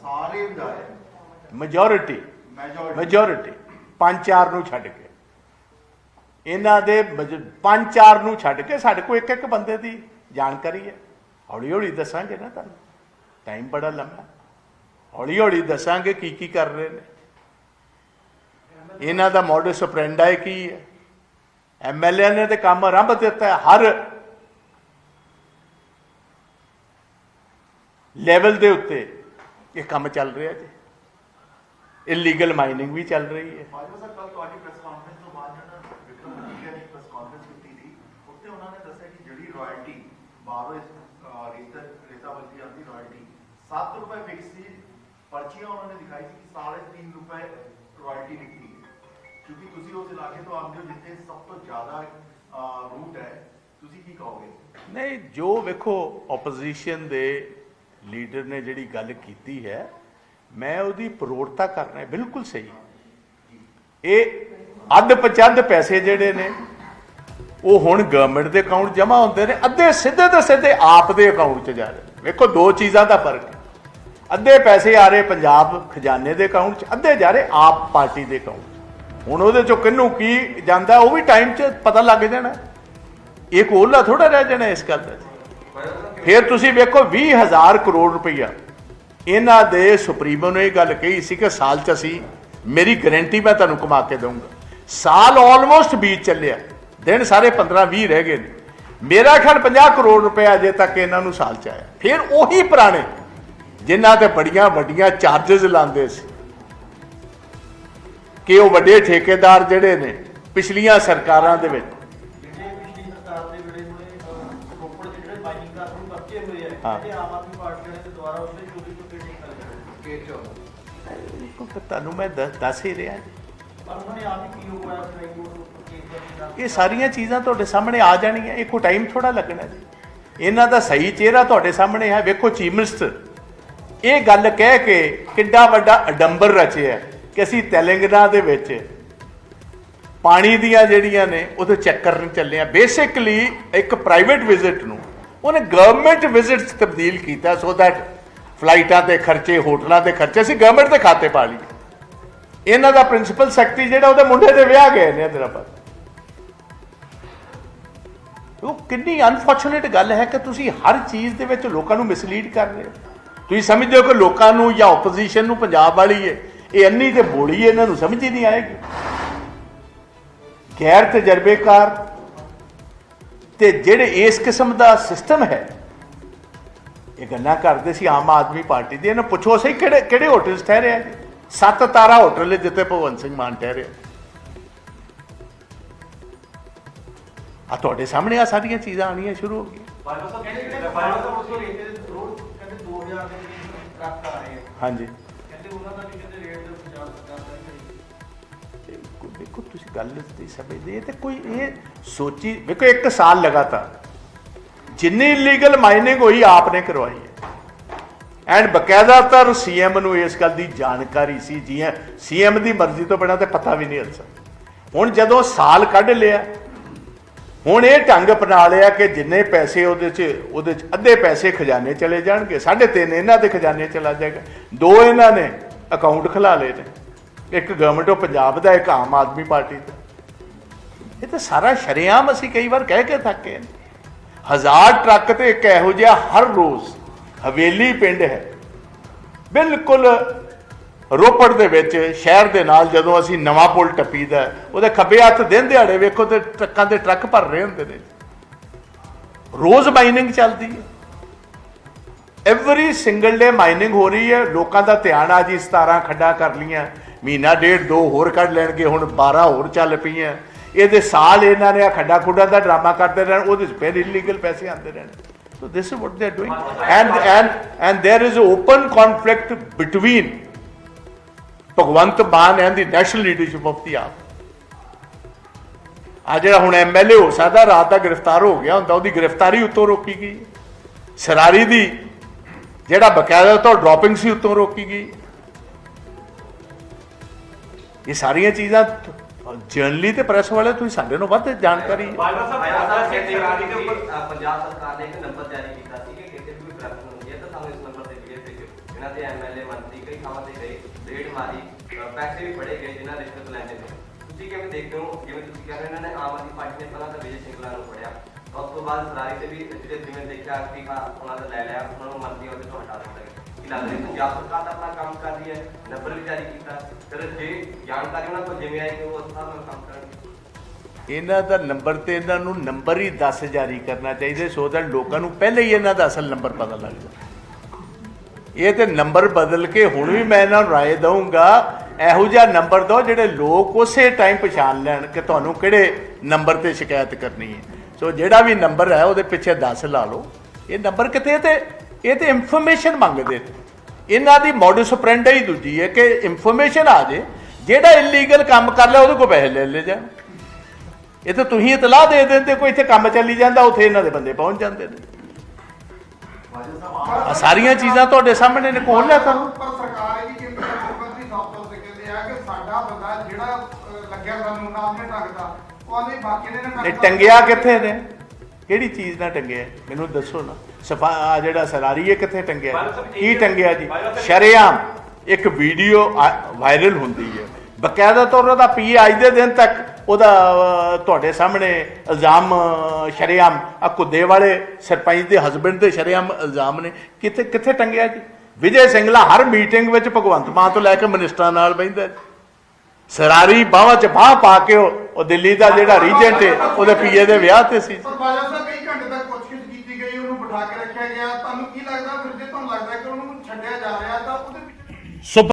ਸਾਰੇ ਮੈਜੋਰਿਟੀ 5-4 ਨੂੰ ਛੱਡ ਕੇ, ਇਹਨਾਂ ਦੇ 5-4 ਨੂੰ ਛੱਡ ਕੇ ਸਾਡੇ ਕੋਲ ਇੱਕ ਬੰਦੇ ਦੀ ਜਾਣਕਾਰੀ ਹੈ। ਹੌਲੀ ਹੌਲੀ ਦੱਸਾਂਗੇ ਨਾ ਤੁਹਾਨੂੰ, ਟਾਈਮ ਬੜਾ ਲੰਮਾ, ਹੌਲੀ ਹੌਲੀ ਦੱਸਾਂਗੇ ਕੀ ਕੀ ਕਰ ਰਹੇ ਨੇ, ਇਹਨਾਂ ਦਾ ਮੋਡਸ ਆਪਰੈਂਡੀ ਕੀ ਹੈ। ਐਮਐਲਏ ਨੇ ਤੇ ਕੰਮ ਆਰੰਭ ਦਿੱਤਾ ਹੈ, ਹਰ ਲੈਵਲ ਦੇ ਉੱਤੇ ਇਹ ਕੰਮ ਚੱਲ ਰਿਹਾ ਜੀ। ਇਲੀਗਲ ਮਾਈਨਿੰਗ ਵੀ ਚੱਲ ਰਹੀ ਹੈ। ਬਾਜਵਾ ਸਾਹਿਬ ਕੱਲ ਤੁਹਾਡੀ ਪ੍ਰੈਸ ਕਾਨਫਰੰਸ ਤੋਂ ਬਾਅਦ ਜਿਹੜਾ ਵਿਕਰਮ ਮਜੀਠੀਆ ਨੇ ਪ੍ਰੈਸ ਕਾਨਫਰੰਸ ਕੀਤੀ ਸੀ, ਉੱਥੇ ਉਹਨਾਂ ਨੇ ਦੱਸਿਆ ਕਿ ਜਿਹੜੀ ਰਾਇਲਟੀ ਬਾਹਰੋਂ ਰੇਤਾ ਵੱਜੀ ਜਾਂਦੀ ਰਾਇਲਟੀ 7 ਰੁਪਏ ਫਿਕਸ ਸੀ। ਪਰਚੀਆਂ ਉਹਨਾਂ ਨੇ ਦਿਖਾਈ ਸੀ ਕਿ 3.5 ਰੁਪਏ ਰਾਇਲਟੀ ਨਿਕਲੀ ਹੈ। ਕਿਉਂਕਿ ਤੁਸੀਂ ਉਸ ਇਲਾਕੇ ਤੋਂ ਆਉਂਦੇ ਹੋ ਜਿੱਥੇ ਸਭ ਤੋਂ ਜ਼ਿਆਦਾ ਰੂਟ ਹੈ, ਤੁਸੀਂ ਕੀ ਕਹੋਗੇ? ਨਹੀਂ, ਜੋ ਵੇਖੋ ਆਪੋਜੀਸ਼ਨ ਦੇ ਲੀਡਰ ਨੇ ਜਿਹੜੀ ਗੱਲ ਕੀਤੀ ਹੈ, ਮੈਂ ਉਹਦੀ ਪ੍ਰੋੜਤਾ ਕਰਨਾ ਹੈ, ਬਿਲਕੁਲ ਸਹੀ। ਇਹ ਅੱਧ ਪੈਸੇ ਜਿਹੜੇ ਨੇ ਉਹ ਹੁਣ ਗਵਰਨਮੈਂਟ ਦੇ ਅਕਾਊਂਟ ਜਮ੍ਹਾਂ ਹੁੰਦੇ ਨੇ, ਅੱਧੇ ਸਿੱਧੇ ਤੋਂ ਸਿੱਧੇ ਆਪ ਦੇ ਅਕਾਊਂਟ 'ਚ ਜਾ ਰਹੇ। ਵੇਖੋ ਦੋ ਚੀਜ਼ਾਂ ਦਾ ਫਰਕ ਹੈ। ਅੱਧੇ ਪੈਸੇ ਆ ਰਹੇ ਪੰਜਾਬ ਖਜ਼ਾਨੇ ਦੇ ਅਕਾਊਂਟ 'ਚ, ਅੱਧੇ ਜਾ ਰਹੇ ਆਪ ਪਾਰਟੀ ਦੇ ਅਕਾਊਂਟ 'ਚ। ਹੁਣ ਉਹਦੇ 'ਚੋਂ ਕਿਹਨੂੰ ਕੀ ਜਾਂਦਾ ਉਹ ਵੀ ਟਾਈਮ 'ਚ ਪਤਾ ਲੱਗ ਜਾਣਾ। ਇਹ ਕੋਲਾ ਥੋੜਾ ਰਹਿ ਜਾਣਾ ਇਸ ਗੱਲ ਦਾ। ਫਿਰ ਤੁਸੀਂ ਵੇਖੋ 20,000 ਕਰੋੜ ਰੁਪਈਆ ਇਹਨਾਂ ਦੇ ਸੁਪਰੀਮੋ ਨੇ ਇਹ ਗੱਲ ਕਹੀ ਸੀ ਕਿ ਸਾਲ 'ਚ ਅਸੀਂ, ਮੇਰੀ ਗਾਰੰਟੀ ਮੈਂ ਤੁਹਾਨੂੰ ਕਮਾ ਕੇ ਦਊਂਗਾ। ਸਾਲ ਆਲਮੋਸਟ ਬੀਤ ਚੱਲਿਆ, ਦਿਨ ਸਾਰੇ 15-20 ਰਹਿ ਗਏ ਨੇ। ਮੇਰਾ ਖਿਆਲ 50 ਕਰੋੜ ਰੁਪਏ ਅਜੇ ਤੱਕ ਇਹਨਾਂ ਨੂੰ ਸਾਲ 'ਚ ਆਇਆ। ਫਿਰ ਉਹੀ ਪੁਰਾਣੇ ਜਿਨ੍ਹਾਂ ਤੇ ਬੜੀਆਂ ਵੱਡੀਆਂ ਚਾਰजेस ਲਾਉਂਦੇ ਸੀ ਕਿ ਉਹ ਵੱਡੇ ਠੇਕੇਦਾਰ ਜਿਹੜੇ ਨੇ ਪਿਛਲੀਆਂ ਸਰਕਾਰਾਂ ਦੇ ਵਿੱਚ ਤੁਹਾਨੂੰ ਮੈਂ ਦੱਸ ਹੀ ਰਿਹਾ। ਇਹ ਸਾਰੀਆਂ ਚੀਜ਼ਾਂ ਤੁਹਾਡੇ ਸਾਹਮਣੇ ਆ ਜਾਣਗੀਆਂ, ਇਹ ਕੋਈ ਟਾਈਮ ਥੋੜਾ ਲੱਗਣਾ ਜੀ। ਇਹਨਾਂ ਦਾ ਸਹੀ ਚਿਹਰਾ ਤੁਹਾਡੇ ਸਾਹਮਣੇ ਹੈ। ਵੇਖੋ ਚੀਫ ਮਿਨਿਸਟਰ ਇਹ ਗੱਲ ਕਹਿ ਕੇ ਕਿੱਡਾ ਵੱਡਾ ਅਡੰਬਰ ਰਚਿਆ ਕਿ ਅਸੀਂ ਤੇਲੰਗਾਨਾ ਦੇ ਵਿੱਚ ਪਾਣੀ ਦੀਆਂ ਜਿਹੜੀਆਂ ਨੇ ਉਹਦੇ ਚੈੱਕ ਕਰਨ ਚੱਲੇ ਆ। ਬੇਸਿਕਲੀ ਇੱਕ ਪ੍ਰਾਈਵੇਟ ਵਿਜ਼ਿਟ ਨੂੰ ਉਹਨੇ ਗਵਰਨਮੈਂਟ ਵਿਜ਼ਿਟ 'ਚ ਤਬਦੀਲ ਕੀਤਾ, ਸੋ ਦੈਟ ਫਲਾਈਟਾਂ ਤੇ ਖਰਚੇ, ਹੋਟਲਾਂ ਤੇ ਖਰਚੇ ਅਸੀਂ ਗਵਰਨਮੈਂਟ ਦੇ ਖਾਤੇ ਪਾ ਲਈਏ। ਇਹਨਾਂ ਦਾ ਪ੍ਰਿੰਸੀਪਲ ਸੈਕਟਰੀ ਜਿਹੜਾ ਉਹਦੇ ਮੁੰਡੇ ਦੇ ਵਿਆਹ ਗਏ ਨੇ ਹੈਦਰਾਬਾਦ। ਉਹ ਕਿੰਨੀ ਅਨਫੋਰਚੂਨੇਟ ਗੱਲ ਹੈ ਕਿ ਤੁਸੀਂ ਹਰ ਚੀਜ਼ ਦੇ ਵਿੱਚ ਲੋਕਾਂ ਨੂੰ ਮਿਸਲੀਡ ਕਰ ਰਹੇ ਹੋ। ਤੁਸੀਂ ਸਮਝਦੇ ਹੋ ਕਿ ਲੋਕਾਂ ਨੂੰ ਜਾਂ ਓਪੋਜੀਸ਼ਨ ਨੂੰ ਪੰਜਾਬ ਵਾਲੀ ਹੈ ਇਹ ਅੰਨੀ ਤੇ ਬੋੜੀ ਇਹਨਾਂ ਨੂੰ ਸਮਝ ਹੀ ਨਹੀਂ ਆਏਗੀ। ਗੈਰ ਤਜਰਬੇਕਾਰ ਤੇ ਜਿਹੜੇ ਇਸ ਕਿਸਮ ਦਾ ਸਿਸਟਮ ਹੈ, ਇਹ ਗੱਲਾਂ ਕਰਦੇ ਸੀ ਆਮ ਆਦਮੀ ਪਾਰਟੀ ਦੇ। ਇਹਨੂੰ ਪੁੱਛੋ ਸਹੀ ਕਿਹੜੇ ਕਿਹੜੇ ਹੋਟਲ 'ਚ ਠਹਿਰੇ ਆ ਜੀ? 7 ਤਾਰਾ ਹੋਟਲ ਜਿੱਥੇ ਭਗਵੰਤ ਸਿੰਘ ਮਾਨ ਠਹਿਰੇ ਆ। ਤੁਹਾਡੇ ਸਾਹਮਣੇ ਆ ਸਾਰੀਆਂ ਚੀਜ਼ਾਂ ਆਉਣੀਆਂ ਸ਼ੁਰੂ ਹੋ ਗਈਆਂ। ਹਾਂਜੀ ਦੇਖੋ ਤੁਸੀਂ ਗੱਲ ਨਹੀਂ ਸਮਝਦੇ ਤੇ ਕੋਈ ਇਹ ਸੋਚੀ ਵੇਖੋ 1 ਸਾਲ ਲਗਾਤਾਰ ਜਿੰਨੀ ਇਲੀਗਲ ਮਾਈਨਿੰਗ ਹੋਈ ਆਪਨੇ ਕਰਵਾਈ ਹੈ ਐਂਡ ਬਕਾਇਦਾਤਰ ਸੀਐਮ ਨੂੰ ਇਸ ਗੱਲ ਦੀ ਜਾਣਕਾਰੀ ਸੀ। ਜੀ ਸੀਐਮ ਦੀ ਮਰਜ਼ੀ ਤੋਂ ਬਿਨਾਂ ਤੇ ਪਤਾ ਵੀ ਨਹੀਂ ਚੱਲ ਸਕਦਾ। ਹੁਣ ਜਦੋਂ ਸਾਲ ਕੱਢ ਲਿਆ ਹੁਣ ਇਹ ਢੰਗ ਅਪਣਾ ਲਿਆ ਕਿ ਜਿੰਨੇ ਪੈਸੇ ਉਹਦੇ 'ਚ ਅੱਧੇ ਪੈਸੇ ਖਜ਼ਾਨੇ ਚਲੇ ਜਾਣਗੇ, 3.5 ਇਹਨਾਂ ਦੇ ਖਜ਼ਾਨੇ ਚਲਾ ਜਾਏਗਾ, 2 ਇਹਨਾਂ ਨੇ ਅਕਾਊਂਟ ਖੁਲਾ ਲਏ ਨੇ, ਇੱਕ ਗਵਰਨਮੈਂਟ ਆਫ ਪੰਜਾਬ ਦਾ, ਇੱਕ ਆਮ ਆਦਮੀ ਪਾਰਟੀ ਦਾ। ਇਹ ਤਾਂ ਸਾਰਾ ਸ਼ਰੇਆਮ ਅਸੀਂ ਕਈ ਵਾਰ ਕਹਿ ਕੇ ਥੱਕੇ। 1000 ਟਰੱਕ ਤੇ ਇੱਕ ਇਹੋ ਜਿਹਾ ਹਰ ਰੋਜ਼ ਹਵੇਲੀ ਪਿੰਡ ਹੈ ਬਿਲਕੁਲ ਰੋਪੜ ਦੇ ਵਿੱਚ ਸ਼ਹਿਰ ਦੇ ਨਾਲ, ਜਦੋਂ ਅਸੀਂ ਨਵਾਂ ਪੁਲ ਟੱਪੀਦਾ ਉਹਦੇ ਖੱਬੇ ਹੱਥ ਦਿਨ ਦਿਹਾੜੇ ਵੇਖੋ ਤੇ ਟਰੱਕਾਂ ਦੇ ਟਰੱਕ ਭਰ ਰਹੇ ਹੁੰਦੇ ਨੇ। ਰੋਜ਼ ਮਾਈਨਿੰਗ ਚੱਲਦੀ ਹੈ, ਐਵਰੀ ਸਿੰਗਲ ਡੇ ਮਾਈਨਿੰਗ ਹੋ ਰਹੀ ਹੈ। ਲੋਕਾਂ ਦਾ ਧਿਆਨ ਆ ਜੀ 17 ਖੱਡਾਂ ਕਰ ਲਈਆਂ, ਮਹੀਨਾ ਡੇਢ 2 ਹੋਰ ਕੱਢ ਲੈਣਗੇ, ਹੁਣ 12 ਹੋਰ ਚੱਲ ਪਈਆਂ। ਇਹਦੇ ਸਾਲ ਇਹਨਾਂ ਨੇ ਆ ਖੱਡਾ ਖੁੱਡਾ ਦਾ ਡਰਾਮਾ ਕਰਦੇ ਰਹਿਣ, ਉਹਦੇ 'ਚ ਫਿਰ ਇਲੀਗਲ ਪੈਸੇ ਆਉਂਦੇ ਰਹਿਣ। So this is what they are doing, and there is an open conflict between Bhagwant Mann and the national leadership of the ਆਪ। ਆ ਜਿਹੜਾ ਹੁਣ MLA ਹੋ ਸਕਦਾ ਰਾਤ ਦਾ ਗ੍ਰਿਫਤਾਰ ਹੋ ਗਿਆ ਹੁੰਦਾ, ਉਹਦੀ ਗ੍ਰਿਫਤਾਰੀ ਉੱਤੋਂ ਰੋਕੀ ਗਈ। ਸਰਾਰੀ ਦੀ ਜਿਹੜਾ ਬਕਾਇਦਾ ਤੋਂ ਡ੍ਰੌਪਿੰਗ ਸੀ ਉੱਤੋਂ ਰੋਕੀ ਗਈ। ਇਹ ਸਾਰੀਆਂ ਚੀਜ਼ਾਂ ਜਰਨਲੀ ਤੇ ਪ੍ਰੈਸ ਵਾਲੇ ਤੁਸੀਂ ਸਾਡੇ ਨੂੰ ਵੱਧ ਜਾਣਕਾਰੀ ਪੰਜਾਬ ਸਰਕਾਰ ਨੇ ਇੱਕ ਨੰਬਰ ਜਾਰੀ ਕੀਤਾ ਸੀ ਕਿ ਕਿਤੇ ਵੀ ਕਰਪਸ਼ਨ ਹੁੰਦੀ ਹੈ ਤਾਂ ਸਾਨੂੰ ਇਸ ਨੰਬਰ ਤੇ ਵੀਡੀਓ ਭੇਜੋ। ਇਹਨਾਂ ਦੇ MLA ਮੰਤਰੀ ਕਈ ਥਾਵਾਂ ਤੇ ਗਏ, ਰੇਡ ਮਾਰੀ, ਪੈਸੇ ਵੀ ਫੜੇ ਗਏ ਜਿਨ੍ਹਾਂ ਰਿਸ਼ਵਤ ਲੈਂਦੇ ਨੇ। ਤੁਸੀਂ ਕਿਵੇਂ ਦੇਖਦੇ ਹੋ? ਜਿਵੇਂ ਤੁਸੀਂ ਕਹਿ ਰਹੇ ਇਹਨਾਂ ਨੇ ਆਮ ਆਦਮੀ ਪਾਰਟੀ ਨੇ ਪਹਿਲਾਂ ਤਾਂ ਵਿਜੇ ਸਿੰਗਲਾ ਨੂੰ ਫੜਿਆ, ਉਸ ਤੋਂ ਬਾਅਦ ਸਰਾਰੀ ਤੇ ਵੀ ਜਿਵੇਂ ਦੇਖਿਆ ਕਿ ਉਹਨਾਂ ਦਾ ਲੈ ਲਿਆ, ਉਹਨਾਂ ਨੂੰ ਮੰਤਰੀ ਉਹਦੇ ਤੋਂ ਹਟਾ ਦਿੱਤਾ ਗਿਆ। ਕੀ ਲੱਗਦਾ ਹੈ ਪੰਜਾਬ ਸਰਕਾਰ ਆਪਣਾ ਕੰਮ ਕਰ ਰਹੀ ਹੈ, ਨੰਬਰ ਵੀ ਜਾਰੀ ਕੀਤਾ, ਫਿਰ ਜੇ ਜਾਣਕਾਰੀ ਉਹਨਾਂ ਕੋਲ ਜਿਵੇਂ ਆਈ ਕਿ ਉਹ ਉਸ ਹਿਸਾਬ ਨਾਲ ਕੰਮ ਕਰਨਗੇ। ਇਹਨਾਂ ਦਾ ਨੰਬਰ ਤੇ ਇਹਨਾਂ ਨੂੰ ਨੰਬਰ ਹੀ 10 ਜਾਰੀ ਕਰਨਾ ਚਾਹੀਦਾ, ਸੋ ਦੈਟ ਲੋਕਾਂ ਨੂੰ ਪਹਿਲੇ ਹੀ ਇਹਨਾਂ ਦਾ ਅਸਲ ਨੰਬਰ ਪਤਾ ਲੱਗ ਜਾਵੇ। ਇਹ ਤੇ ਨੰਬਰ ਬਦਲ ਕੇ ਹੁਣ ਵੀ ਮੈਂ ਇਹਨਾਂ ਨੂੰ ਰਾਏ ਦਊਂਗਾ, ਇਹੋ ਜਿਹਾ ਨੰਬਰ ਦਿਓ ਜਿਹੜੇ ਲੋਕ ਉਸੇ ਟਾਈਮ ਪਛਾਣ ਲੈਣ ਕਿ ਤੁਹਾਨੂੰ ਕਿਹੜੇ ਨੰਬਰ ਤੇ ਸ਼ਿਕਾਇਤ ਕਰਨੀ ਹੈ। ਸੋ ਜਿਹੜਾ ਵੀ ਨੰਬਰ ਹੈ ਉਹਦੇ ਪਿੱਛੇ 10 ਲਾ ਲਓ। ਇਹ ਨੰਬਰ ਕਿਤੇ ਤੇ ਇਹ ਤੇ ਇਨਫੋਰਮੇਸ਼ਨ ਮੰਗਦੇ ਨੇ। ਇਹਨਾਂ ਦੀ ਮੋਡਸ ਆਪਰੈਂਡੀ ਹੀ ਦੂਜੀ ਹੈ ਕਿ ਇਨਫੋਰਮੇਸ਼ਨ ਆ ਜੇ, ਜਿਹੜਾ ਇਲੀਗਲ ਕੰਮ ਕਰ ਲਿਆ ਉਹਦੇ ਕੋਲ ਪੈਸੇ ਲੈ ਜਾਣ। ਇਹ ਤਾਂ ਤੁਸੀਂ ਇਤਲਾਹ ਦੇ ਦਿੰਦੇ, ਕੋਈ ਇੱਥੇ ਕੰਮ ਚੱਲੀ ਜਾਂਦਾ, ਉੱਥੇ ਇਹਨਾਂ ਦੇ ਬੰਦੇ ਪਹੁੰਚ ਜਾਂਦੇ ਨੇ। ਸਾਰੀਆਂ ਚੀਜ਼ਾਂ ਤੁਹਾਡੇ ਸਾਹਮਣੇ ਨੇ, ਕੋਲ ਲਿਆ ਤੁਹਾਨੂੰ। ਪਰ ਸਰਕਾਰ ਇਹ ਕਹਿੰਦੀ ਹੈ, ਮੁੱਖ ਮੰਤਰੀ ਸਾਹਿਬ ਤੋਂ ਕਹਿੰਦੇ ਆ ਕਿ ਸਾਡਾ ਬੰਦਾ ਜਿਹੜਾ ਲੱਗਿਆ ਸਾਨੂੰ ਨਾਮ ਨੇ ਟੰਗਦਾ, ਉਹ ਨਹੀਂ ਬਾਕੀ ਨੇ ਟੰਗਿਆ ਕਿੱਥੇ ਨੇ? ਕਿਹੜੀ ਚੀਜ਼ ਨਾਲ ਟੰਗਿਆ ਮੈਨੂੰ ਦੱਸੋ ਨਾ। ਸਫਾ ਜਿਹੜਾ ਸਰਾਰੀ ਹੈ ਕਿੱਥੇ ਟੰਗਿਆ? ਕੀ ਟੰਗਿਆ ਜੀ? ਸ਼ਰੇਆਮ ਇੱਕ ਵੀਡੀਓ ਵਾਇਰਲ ਹੁੰਦੀ ਹੈ, ਬਕਾਇਦਾ ਤੌਰ ਉਹਦਾ ਪੀਏ ਅੱਜ ਦੇ ਦਿਨ ਤੱਕ ਉਹਦਾ ਤੁਹਾਡੇ ਸਾਹਮਣੇ ਇਲਜ਼ਾਮ ਸ਼ਰੇਆਮ ਆ ਘੁੱਦੇ ਵਾਲੇ ਸਰਪੰਚ ਦੇ ਹਸਬੈਂਡ ਦੇ ਸ਼ਰੇਆਮ ਇਲਜ਼ਾਮ ਨੇ। ਕਿੱਥੇ ਕਿੱਥੇ ਟੰਗਿਆ ਜੀ? ਵਿਜੇ ਸਿੰਗਲਾ ਹਰ ਮੀਟਿੰਗ ਵਿੱਚ ਭਗਵੰਤ ਮਾਨ ਤੋਂ ਲੈ ਕੇ ਮਿਨਿਸਟਰਾਂ ਨਾਲ ਬਹਿੰਦਾ। ਸਰਾਰੀ ਬਾਹਾਂ 'ਚ ਬਾਹ ਪਾ ਕੇ ਉਹ ਦਿੱਲੀ ਦਾ ਜਿਹੜਾ ਰੀਜੈਂਟ ਹੈ ਉਹਦੇ ਪੀਏ ਦੇ ਵਿਆਹ ਤੇ ਸੀ। ਪਰ ਬਾਜਾ ਸਾਹਿਬ ਕਈ ਘੰਟੇ ਤੱਕ ਪੁੱਛਗਿੱਛ ਕੀਤੀ ਗਈ, ਉਹਨੂੰ ਬਿਠਾ ਕੇ ਰੱਖਿਆ ਗਿਆ। ਤੁਹਾਨੂੰ ਕੀ ਲੱਗਦਾ ਫਿਰ ਜੇ ਤੁਹਾਨੂੰ ਲੱਗਦਾ ਕਿ ਉਹਨੂੰ ਛੱਡਿਆ ਜਾ ਰਿਹਾ ਤਾਂ ਉਹਦੇ